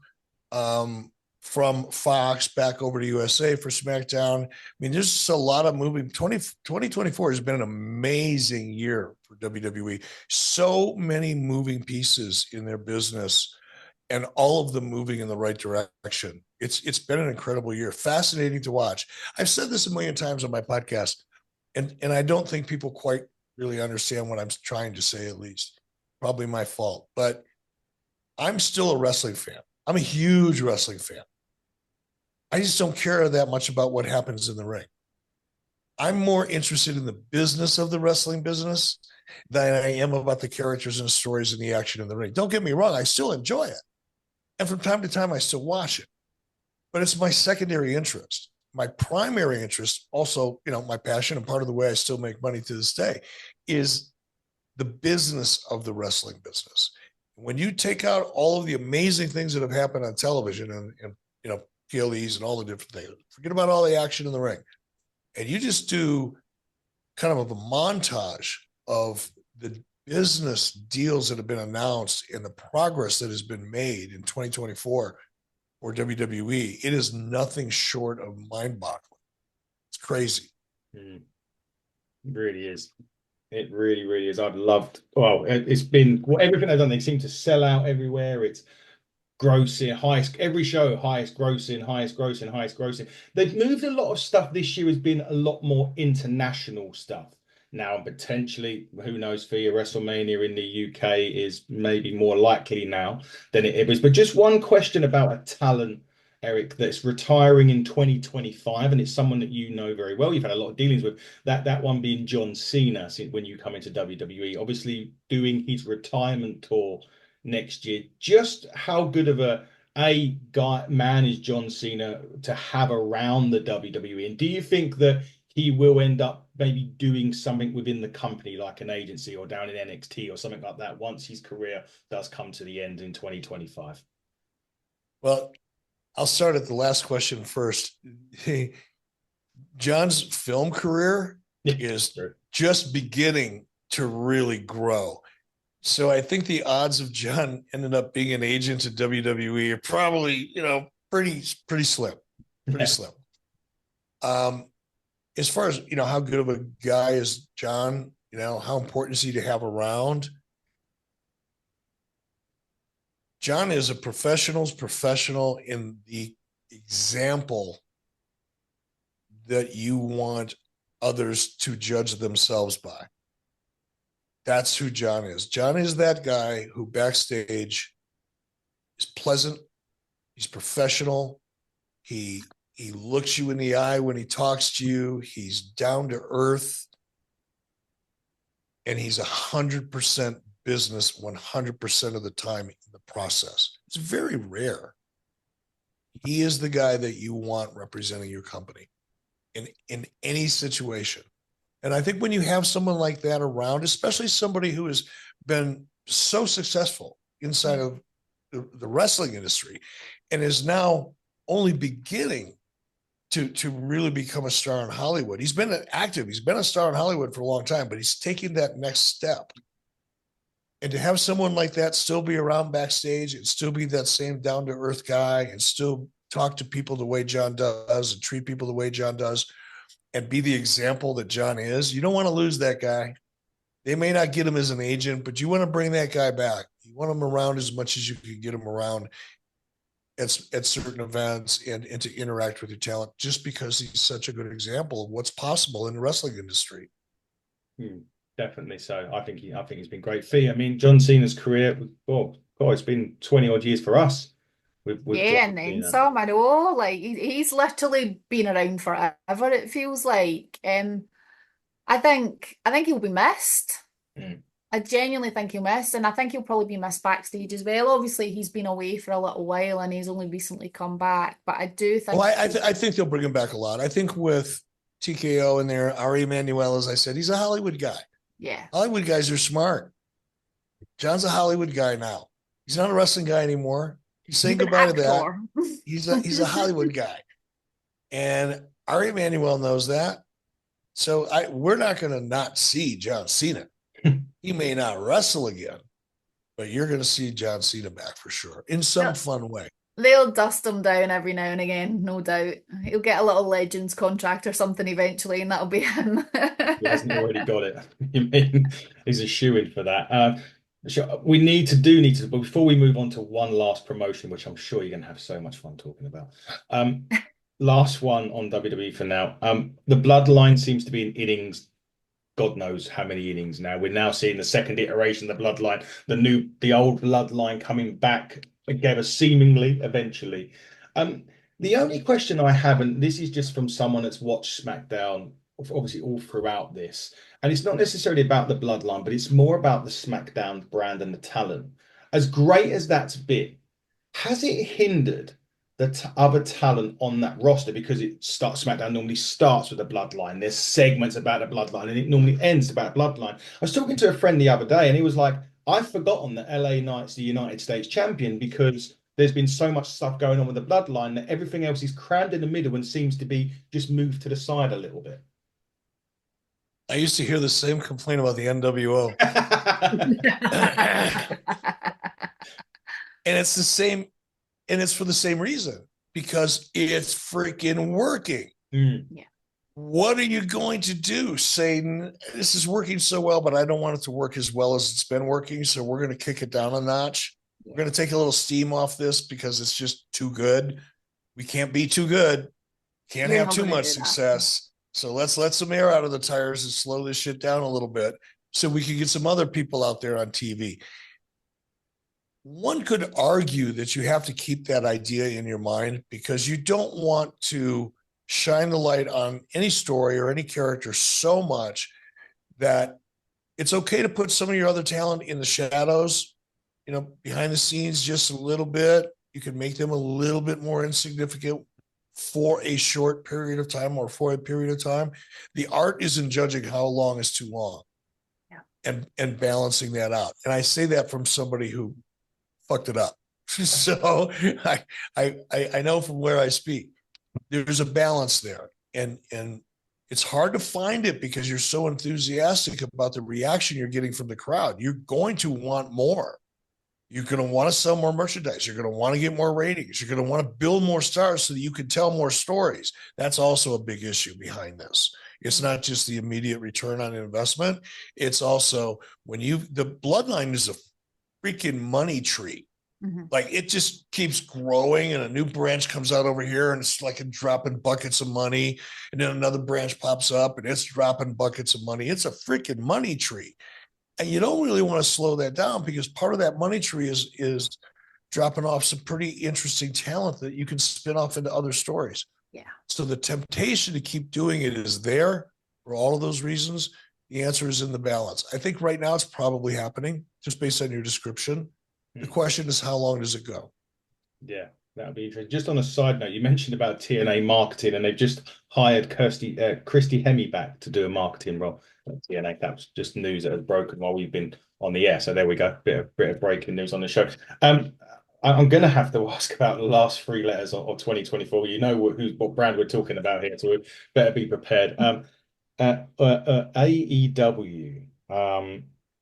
from Fox back over to USA for SmackDown. I mean, there's just a lot of moving. 2024 has been an amazing year for WWE. So many moving pieces in their business and all of them moving in the right direction. It's been an incredible year. Fascinating to watch. I've said this a million times on my podcast, and I don't think people quite really understand what I'm trying to say, at least. Probably my fault. But I'm still a wrestling fan. I'm a huge wrestling fan. I just don't care that much about what happens in the ring. I'm more interested in the business of the wrestling business than I am about the characters and the stories and the action in the ring. Don't get me wrong. I still enjoy it. And from time to time, I still watch it. but it's my secondary interest. My primary interest, also, my passion and part of the way I still make money to this day, is the business of the wrestling business. When you take out all of the amazing things that have happened on television and PLEs and all the different things, forget about all the action in the ring, and you just do kind of a montage of the business deals that have been announced and the progress that has been made in 2024 for WWE, it is nothing short of mind-boggling. It's crazy. It really is. It really, really is. I've loved, well, it's been, everything they've done, they seem to sell out everywhere. It's grossing, highest, every show, highest grossing, highest grossing, highest grossing. They've moved a lot of stuff this year, has been a lot more international stuff now, and potentially, who knows, for your WrestleMania in the UK is maybe more likely now than it was. But just one question about a talent, Eric, that's retiring in 2025, and it's someone that you know very well. You've had a lot of dealings with that one being John Cena when you come into WWE, obviously doing his retirement tour next year. Just how good of a guy man is John Cena to have around the WWE? And do you think that he will end up maybe doing something within the company, like an agency or down in NXT or something like that, once his career does come to the end in 2025? Well, I'll start at the last question first. John's film career is just beginning to really grow. So I think the odds of John ending up being an agent at WWE are probably, pretty slim, pretty slim. As far as, how good of a guy is John, how important is he to have around? John is a professional's professional in the example that you want others to judge themselves by. That's who John is. John is that guy who backstage is pleasant. He's professional. He looks you in the eye when he talks to you. He's down to earth. And he's 100% business 100% of the time in the process. It's very rare. He is the guy that you want representing your company in any situation. And I think when you have someone like that around, especially somebody who has been so successful inside of the wrestling industry and is now only beginning to really become a star in Hollywood. He's been active. He's been a star in Hollywood for a long time, but he's taking that next step. And to have someone like that still be around backstage and still be that same down-to-earth guy and still talk to people the way John does and treat people the way John does and be the example that John is, you don't want to lose that guy. They may not get him as an agent, but you want to bring that guy back. You want him around as much as you can get him around at certain events and to interact with your talent, just because he's such a good example of what's possible in the wrestling industry. Definitely so. I think he's been great. Fee, I mean, John Cena's career, it's been 20 odd years for us. With Yeah, and then some. I know, like he's literally been around forever, it feels like. I think he'll be missed. I genuinely think he'll miss, and I think he'll probably be missed backstage as well. Obviously, he's been away for a little while, and he's only recently come back. But I do think. Well, I think they'll bring him back a lot. I think with TKO in there, Ari Emanuel, as I said, he's a Hollywood guy. Yeah, Hollywood guys are smart. John's a Hollywood guy now. He's not a wrestling guy anymore. He's saying goodbye to that. He's a Hollywood guy, and Ari Emanuel knows that. So we're not going to not see John Cena. He may not wrestle again, but you're going to see John Cena back for sure in some fun way. They'll dust him down every now and again, no doubt. He'll get a little Legends contract or something eventually, and that'll be him. He hasn't already got it. You mean he's a shoo-in for that. We need to, but before we move on to one last promotion, which I'm sure you're going to have so much fun talking about. Last one on WWE for now. The Bloodline seems to be in innings. God knows how many innings now. We're now seeing the second iteration of the Bloodline, the old Bloodline coming back together, seemingly, eventually. The only question I have, and this is just from someone that's watched SmackDown, obviously all throughout this, and it's not necessarily about the Bloodline, but it's more about the SmackDown brand and the talent. As great as that's been, has it hindered the other talent on that roster, because SmackDown normally starts with the Bloodline. There's segments about the Bloodline, and it normally ends about Bloodline. I was talking to a friend the other day, and he was like, "I've forgotten that LA Knight's the United States champion because there's been so much stuff going on with the Bloodline that everything else is crammed in the middle and seems to be just moved to the side a little bit." I used to hear the same complaint about the NWO. And it's the same, and it's for the same reason, because it's freaking working. Yeah. What are you going to do? Saying this is working so well, but I don't want it to work as well as it's been working. So we're going to kick it down a notch. We're going to take a little steam off this because it's just too good. We can't be too good. Can't have too much success. So let's let some air out of the tires and slow this shit down a little bit so we can get some other people out there on TV. One could argue that you have to keep that idea in your mind because you don't want to shine the light on any story or any character so much that it's okay to put some of your other talent in the shadows, behind the scenes just a little bit. You can make them a little bit more insignificant for a short period of time or for a period of time. The art is in judging how long is too long, and balancing that out. And I say that from somebody who fucked it up. So I know from where I speak, there's a balance there. And it's hard to find it because you're so enthusiastic about the reaction you're getting from the crowd. You're going to want more. You're going to want to sell more merchandise. You're going to want to get more ratings. You're going to want to build more stars so that you can tell more stories. That's also a big issue behind this. It's not just the immediate return on investment. It's also the Bloodline is a freaking money tree. Mm-hmm. Like it just keeps growing and a new branch comes out over here and it's like dropping buckets of money. And then another branch pops up and it's dropping buckets of money. It's a freaking money tree. And you don't really want to slow that down because part of that money tree is dropping off some pretty interesting talent that you can spin off into other stories. Yeah. So the temptation to keep doing it is there for all of those reasons. The answer is in the balance. I think right now it's probably happening just based on your description. The question is, how long does it go? Yeah, that would be interesting. Just on a side note, you mentioned about TNA marketing, and they've just hired Christy Hemme back to do a marketing role at TNA. That was just news that has broken while we've been on the air. So there we go, bit of breaking news on the show. I'm going to have to ask about the last three letters of 2024. You know what brand we're talking about here, so we better be prepared. AEW.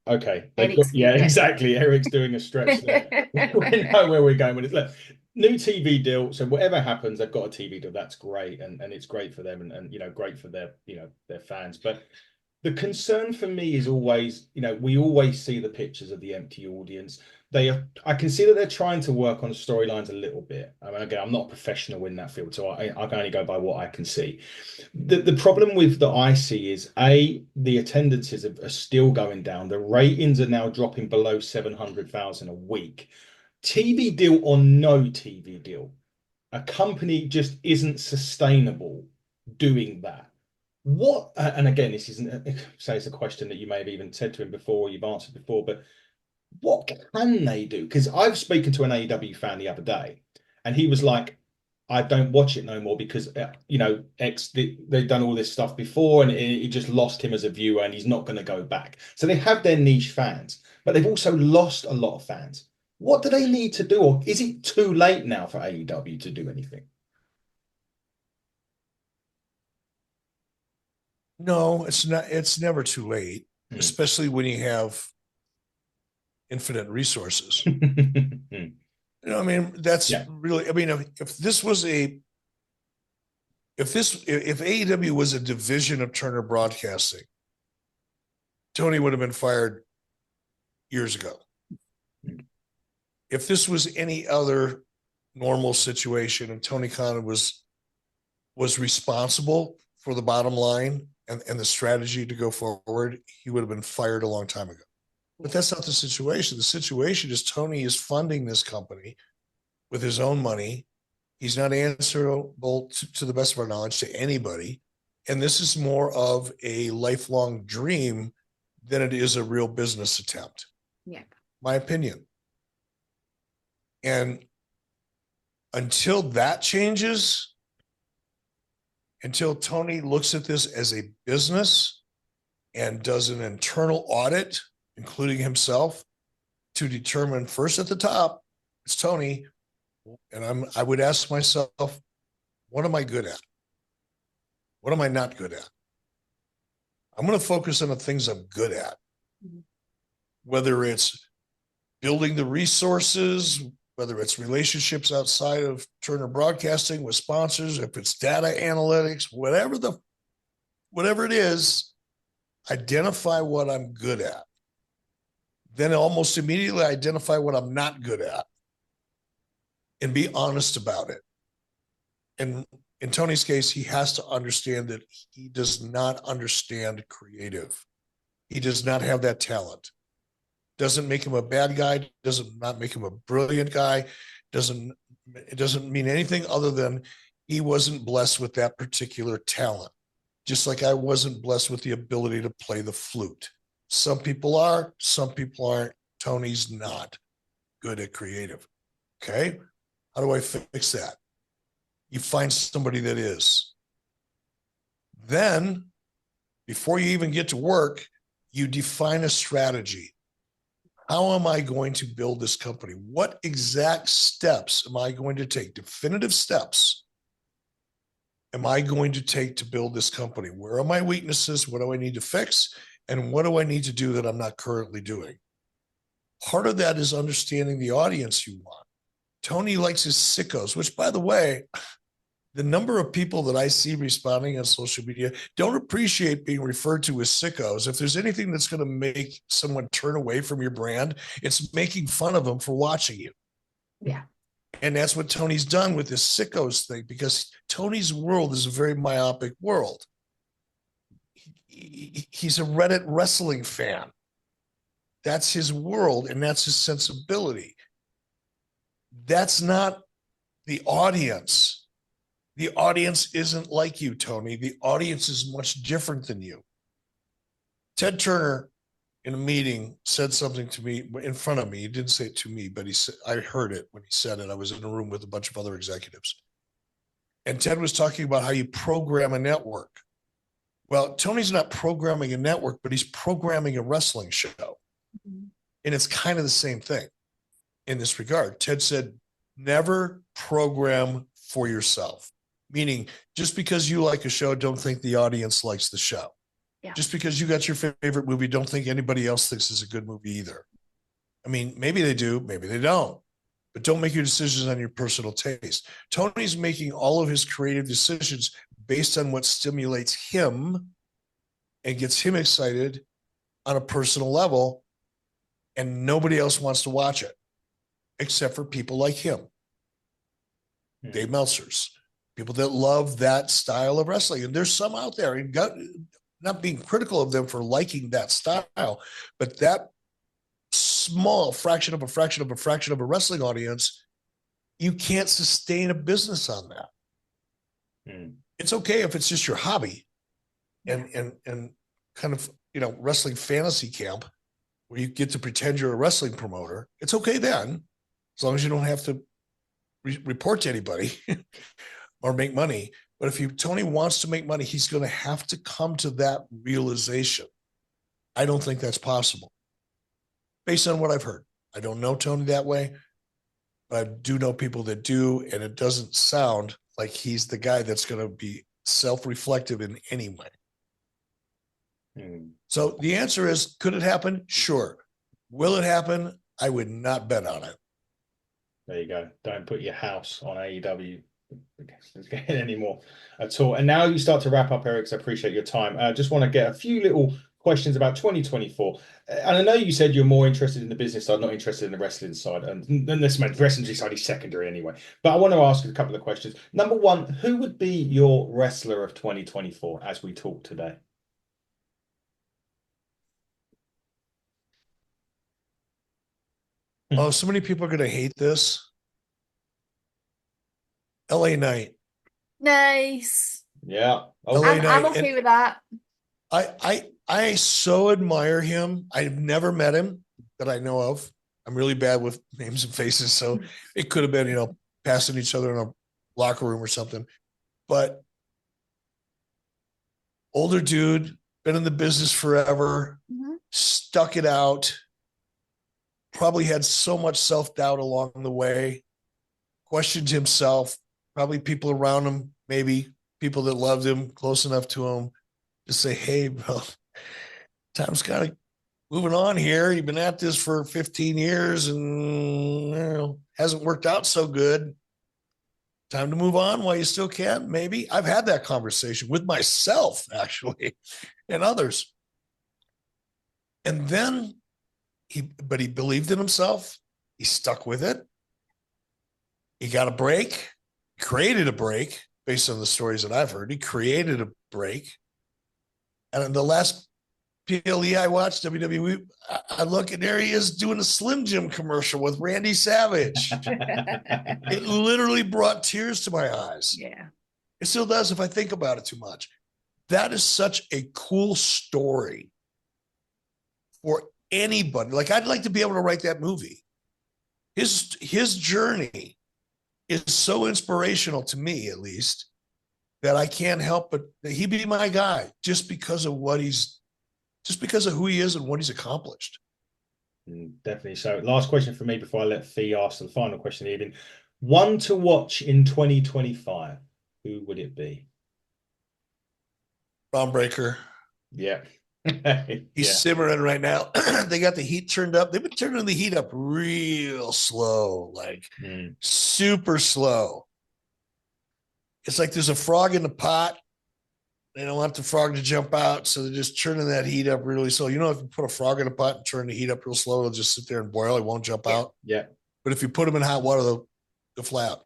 Okay. Exactly. Eric's doing a stretch there. We know where we're going with it. Look, new TV deal. So whatever happens, they've got a TV deal. That's great. And it's great for them and great for their fans. But the concern for me is always, we always see the pictures of the empty audience. I can see that they're trying to work on storylines a little bit. I mean, again, I'm not a professional in that field, so I can only go by what I can see. The problem with that I see is the attendances are still going down. The ratings are now dropping below 700,000 a week. TV deal or no TV deal, a company just isn't sustainable doing that. What, and again, this isn't, say it's a question that you may have even said to him before, or you've answered before, but what can they do? Because I've spoken to an AEW fan the other day, and he was like, I don't watch it no more because, they've done all this stuff before and it just lost him as a viewer and he's not going to go back. So they have their niche fans, but they've also lost a lot of fans. What do they need to do? Or is it too late now for AEW to do anything? No, it's not. It's never too late, especially when you have infinite resources. I mean, that's really, I mean, if AEW was a division of Turner Broadcasting, Tony would have been fired years ago. If this was any other normal situation and Tony Khan was responsible for the bottom line and the strategy to go forward, he would have been fired a long time ago. But that's not the situation. The situation is Tony is funding this company with his own money. He's not answerable, to the best of our knowledge, to anybody. And this is more of a lifelong dream than it is a real business attempt. Yeah. My opinion. And Until that changes, until Tony looks at this as a business and does an internal audit, including himself, to determine first at the top, it's Tony. And I would ask myself, what am I good at? What am I not good at? I'm going to focus on the things I'm good at. Whether it's building the resources, whether it's relationships outside of Turner Broadcasting with sponsors, if it's data analytics, whatever it is, identify what I'm good at. Then almost immediately identify what I'm not good at and be honest about it. And in Tony's case, he has to understand that he does not understand creative. He does not have that talent. Doesn't make him a bad guy, doesn't not make him a brilliant guy, it doesn't mean anything other than he wasn't blessed with that particular talent. Just like I wasn't blessed with the ability to play the flute. Some people are, some people aren't. Tony's not good at creative. Okay? How do I fix that? You find somebody that is. Then, before you even get to work, you define a strategy. How am I going to build this company? What exact steps am I going to take? Definitive steps am I going to take to build this company? Where are my weaknesses? What do I need to fix? And what do I need to do that I'm not currently doing? Part of that is understanding the audience you want. Tony likes his sickos, which, by the way, the number of people that I see responding on social media don't appreciate being referred to as sickos. If there's anything that's going to make someone turn away from your brand, it's making fun of them for watching you. Yeah. And that's what Tony's done with this sickos thing, because Tony's world is a very myopic world. He's a Reddit wrestling fan. That's his world, and that's his sensibility. That's not the audience. The audience isn't like you, Tony. The audience is much different than you. Ted Turner, in a meeting, said something to me in front of me. He didn't say it to me, but he said, I heard it when he said it. I was in a room with a bunch of other executives. And Ted was talking about how you program a network. Well, Tony's not programming a network, but he's programming a wrestling show. Mm-hmm. And it's kind of the same thing in this regard. Ted said, never program for yourself. Meaning, just because you like a show, don't think the audience likes the show. Yeah. Just because you got your favorite movie, don't think anybody else thinks it's a good movie either. I mean, maybe they do, maybe they don't. But don't make your decisions on your personal taste. Tony's making all of his creative decisions based on what stimulates him and gets him excited on a personal level, and nobody else wants to watch it except for people like him. Mm-hmm. Dave Meltzer's. People that love that style of wrestling. And there's some out there, and not being critical of them for liking that style, but that small fraction of a wrestling audience, you can't sustain a business on that. Mm. It's okay if it's just your hobby and kind of, wrestling fantasy camp where you get to pretend you're a wrestling promoter. It's okay then, as long as you don't have to report to anybody or make money. But if Tony wants to make money, he's going to have to come to that realization. I don't think that's possible based on what I've heard. I don't know Tony that way, but I do know people that do. And it doesn't sound like he's the guy that's going to be self-reflective in any way. So the answer is, could it happen? Sure. Will it happen? I would not bet on it. There you go. Don't put your house on AEW anymore at all. And now you start to wrap up, Eric, so I appreciate your time. I just want to get a few little questions about 2024. And I know you said you're more interested in the business side, not interested in the wrestling side. And then this meant the wrestling side is secondary anyway. But I want to ask a couple of questions. Number one, who would be your wrestler of 2024 as we talk today? Oh, so many people are going to hate this. LA Knight. Nice. Yeah. LA Knight. I'm okay with that. I so admire him. I've never met him that I know of. I'm really bad with names and faces, so it could have been, passing each other in a locker room or something. But older dude, been in the business forever, stuck it out, probably had so much self-doubt along the way, questioned himself, probably people around him, maybe people that loved him, close enough to him, to say, hey, bro, time's kind of moving on here. You've been at this for 15 years and hasn't worked out so good. Time to move on while you still can, maybe. I've had that conversation with myself, actually, and others. And then he believed in himself. He stuck with it. He got a break, created a break based on the stories that I've heard. He created a break. And in the last PLE I watched, WWE, I look and there he is doing a Slim Jim commercial with Randy Savage. It literally brought tears to my eyes. Yeah. It still does if I think about it too much. That is such a cool story for anybody. Like, I'd like to be able to write that movie. His journey is so inspirational to me, at least, that I can't help but he be my guy just because of who he is and what he's accomplished. Definitely. So last question for me before I let Fee ask the final question of the evening. One to watch in 2025. Who would it be? Braun Breaker. Yeah. He's simmering right now. They got the heat turned up. They've been turning the heat up real slow, like super slow. It's like there's a frog in the pot. They don't want the frog to jump out, so they're just turning that heat up really slow. You know, if you put a frog in a pot and turn the heat up real slow, it'll just sit there and boil. It won't jump out. Yeah. But if you put them in hot water, they'll fly out.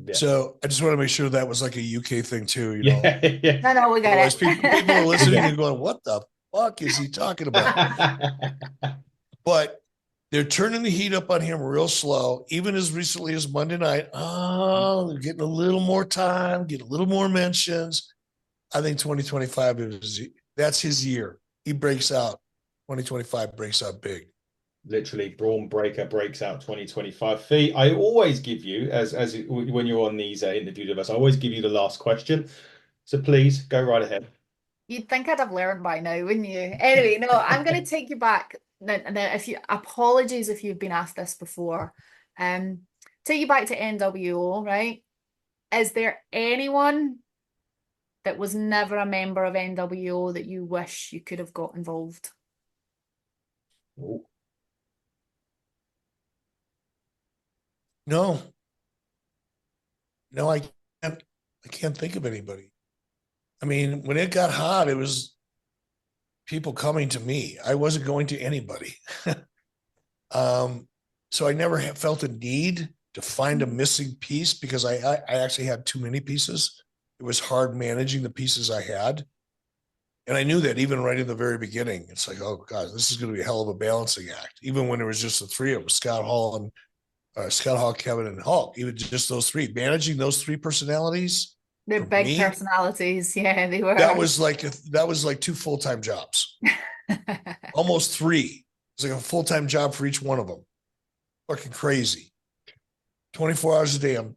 Yeah. So I just want to make sure that was like a UK thing too. You know, No, we got it. People are listening and going, "What the fuck is he talking about?" But they're turning the heat up on him real slow, even as recently as Monday night. Oh, they're getting a little more time, getting a little more mentions. I think 2025 that's his year. He breaks out. 2025 breaks out big. Literally, Braun Breaker breaks out 2025. Fee, I always give you, when you're on these interviews with us, I always give you the last question. So please go right ahead. You'd think I'd have learned by now, wouldn't you? Anyway, no, I'm going to take you back. Now, apologies if you've been asked this before. Take you back to NWO, right? Is there anyone that was never a member of NWO that you wish you could have got involved? Ooh. No, I can't think of anybody. I mean, when it got hot, it was people coming to me. I wasn't going to anybody. So I never felt a need to find a missing piece because I actually had too many pieces. It was hard managing the pieces I had. And I knew that even right in the very beginning. It's like, oh, God, this is going to be a hell of a balancing act. Even when there was just the three of them, Scott Hall, Kevin, and Hulk, even just those three. Managing those three personalities. They're big personalities. Yeah, they were. That was like 2 full-time jobs. Almost 3. It's like a full-time job for each one of them. Fucking crazy. 24 hours a day. I'm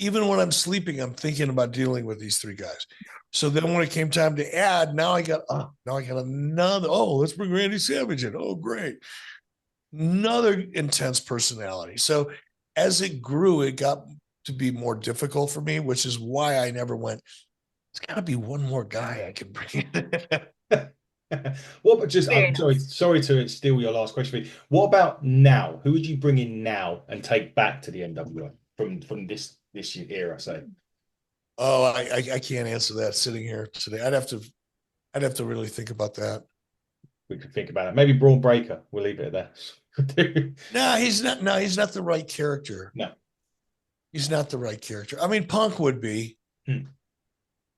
even when I'm sleeping, I'm thinking about dealing with these 3 guys. So then when it came time to add, now I got another. Oh, let's bring Randy Savage in. Oh, great. Another intense personality. So as it grew, it got to be more difficult for me, which is why I never went, it's got to be one more guy I can bring in. What, but just, I'm sorry to steal your last question. What about now? Who would you bring in now and take back to the NWA from this year era, say? Oh, I can't answer that sitting here today. I'd have to really think about that. We could think about it. Maybe Braun Breaker. We'll leave it at that. No, he's not. No, he's not the right character. No, he's not the right character. I mean, Punk would be,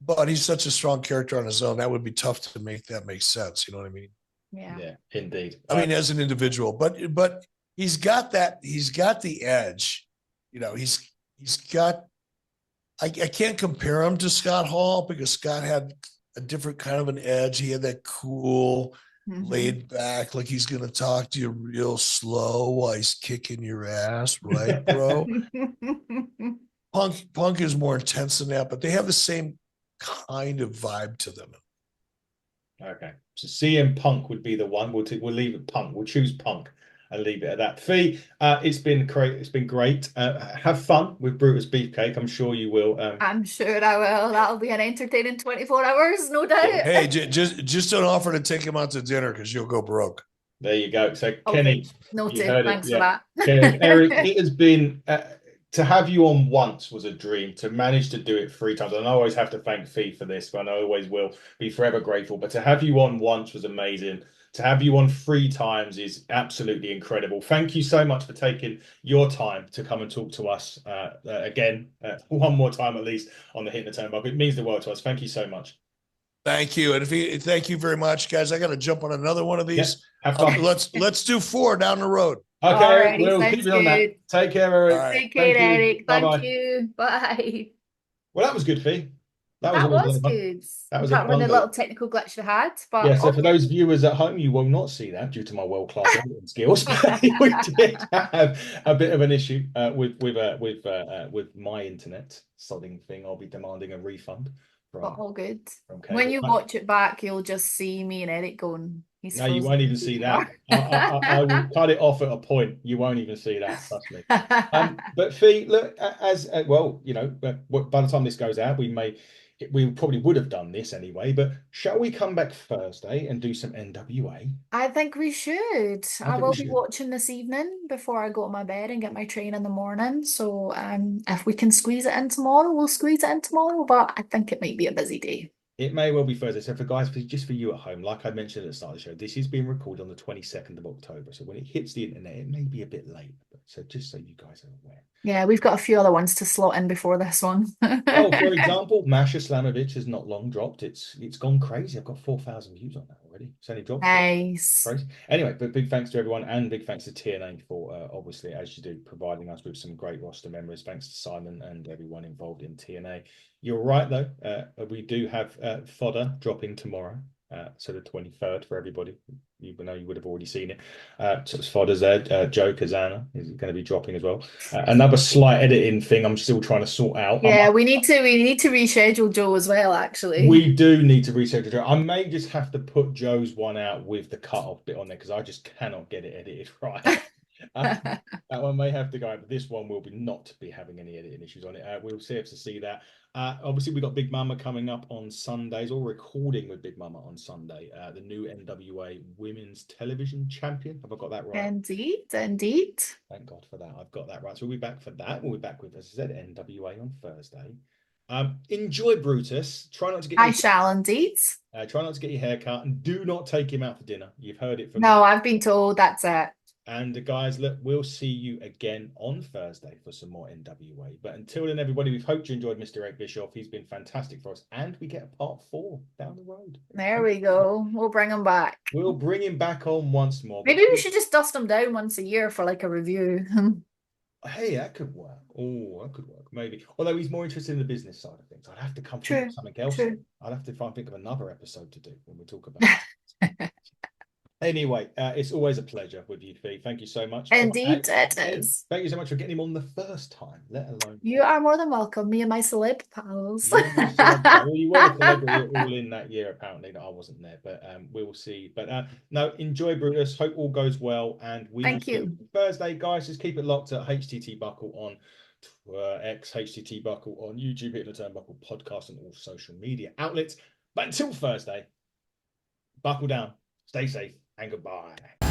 but he's such a strong character on his own. That would be tough to make that make sense. You know what I mean? Yeah, indeed. I mean, as an individual, but he's got that. He's got the edge. You know, he's got. I can't compare him to Scott Hall because Scott had a different kind of an edge. He had that cool, laid back, like he's going to talk to you real slow while he's kicking your ass, right, bro? Punk is more intense than that, but they have the same kind of vibe to them. Okay, so CM Punk would be the one. We'll leave it Punk. We'll choose Punk and leave it at that. Fee, it's been great. It's been great. Have fun with Brutus Beefcake. I'm sure you will. I'm sure I will. That'll be an entertaining 24 hours, no doubt. Hey, just don't offer to take him out to dinner because you'll go broke. There you go. So Okay, Kenny, noted. you heard Thanks it. for that. Eric, it has been to have you on once was a dream. To manage to do it 3 times, and I always have to thank Fee for this, but I always will be forever grateful. But to have you on once was amazing. To have you on 3 times is absolutely incredible. Thank you so much for taking your time to come and talk to us again, one more time at least on the Hitting the Turnbuckle. It means the world to us. Thank you so much. Thank you, and thank you very much, guys. I got to jump on another one of these. Have fun. Let's do 4 down the road. Okay, Alrighty, we'll sounds keep you on that. good. Take care, Eric. All right. Take care, Eric. Bye-bye. Thank you. Bye. Well, that was good, Fee. That always a lot was of fun. good. That was a Apart from the fun little bit. technical glitch we had, but Yeah, so for okay. those viewers at home, you will not see that due to my world-class editing skills. We did have a bit of an issue with my internet sodding thing. I'll be demanding a refund But all good. from When cable. you watch it back, you'll just see me and Eric going, he's No, you frozen won't even in see VR. that. I will cut it off at a point. You won't even see that. Trust me. But Fee, look, as well, you know, by the time this goes out, we probably would have done this anyway. But shall we come back Thursday and do some NWA? I think we should. I I think will we be should. watching this evening before I go to my bed and get my train in the morning. So if we can squeeze it in tomorrow, we'll squeeze it in tomorrow. But I think it might be a busy day. It may well be Thursday. So for guys, just for you at home, like I mentioned at the start of the show, this is being recorded on the 22nd of October. So when it hits the internet, it may be a bit late. So just so you guys are aware. Yeah, we've got a few other ones to slot in before this one. Oh, for example, Masha Slamovich has not long dropped. It's gone crazy. I've got 4,000 views on that already. It's only dropped. Nice. Crazy. Anyway, but big thanks to everyone and big thanks to TNA for obviously, as you do, providing us with some great roster members. Thanks to Simon and everyone involved in TNA. You're right, though. We do have fodder dropping tomorrow. So the 23rd for everybody. You know you would have already seen it. So it's fodder's there. Joe Kazana is going to be dropping as well. Another slight editing thing I'm still trying to sort out. Yeah, we need to reschedule Joe as well, actually. We do need to reschedule Joe. I may just have to put Joe's one out with the cut-off bit on there because I just cannot get it edited right. That one may have to go out, but this one will not be having any editing issues on it. We'll see if to see that. Obviously, we've got Big Mama coming up on Sundays, or recording with Big Mama on Sunday. The new NWA Women's Television Champion. Have I got that right? Indeed, indeed. Thank God for that. I've got that right. So we'll be back for that. We'll be back with, as I said, NWA on Thursday. Enjoy Brutus. Try not to get. I shall indeed. Try not to get your hair cut, and do not take him out for dinner. You've heard it from No, me. I've been told that's it. And guys, look, we'll see you again on Thursday for some more NWA. But until then, everybody, we've hoped you enjoyed Mr. Eric Bischoff. He's been fantastic for us. And we get a part 4 down the road. There we go. We'll bring him back. We'll bring him back on once more. Maybe we should just dust him down once a year for like a review. Hey, that could work. Oh, that could work. Maybe. Although he's more interested in the business side of things. I'd have to come up with something else. True. I'd have to think of another episode to do when we talk about it. Anyway, it's always a pleasure with you, Fee. Thank you so much. Indeed, it is. Thank you so much for getting him on the first time, let alone. You are more than welcome. Me and my celeb pals. Well, you were the celebrity all in that year, apparently. No, I wasn't there, but we will see. But no, enjoy Brutus. Hope all goes well. And we Thank will you. see you Thursday, guys. Just keep it locked at HTT Buckle on X, HTT Buckle on YouTube, Hitting the Turnbuckle podcast, and all social media outlets. But until Thursday, buckle down, stay safe, and goodbye.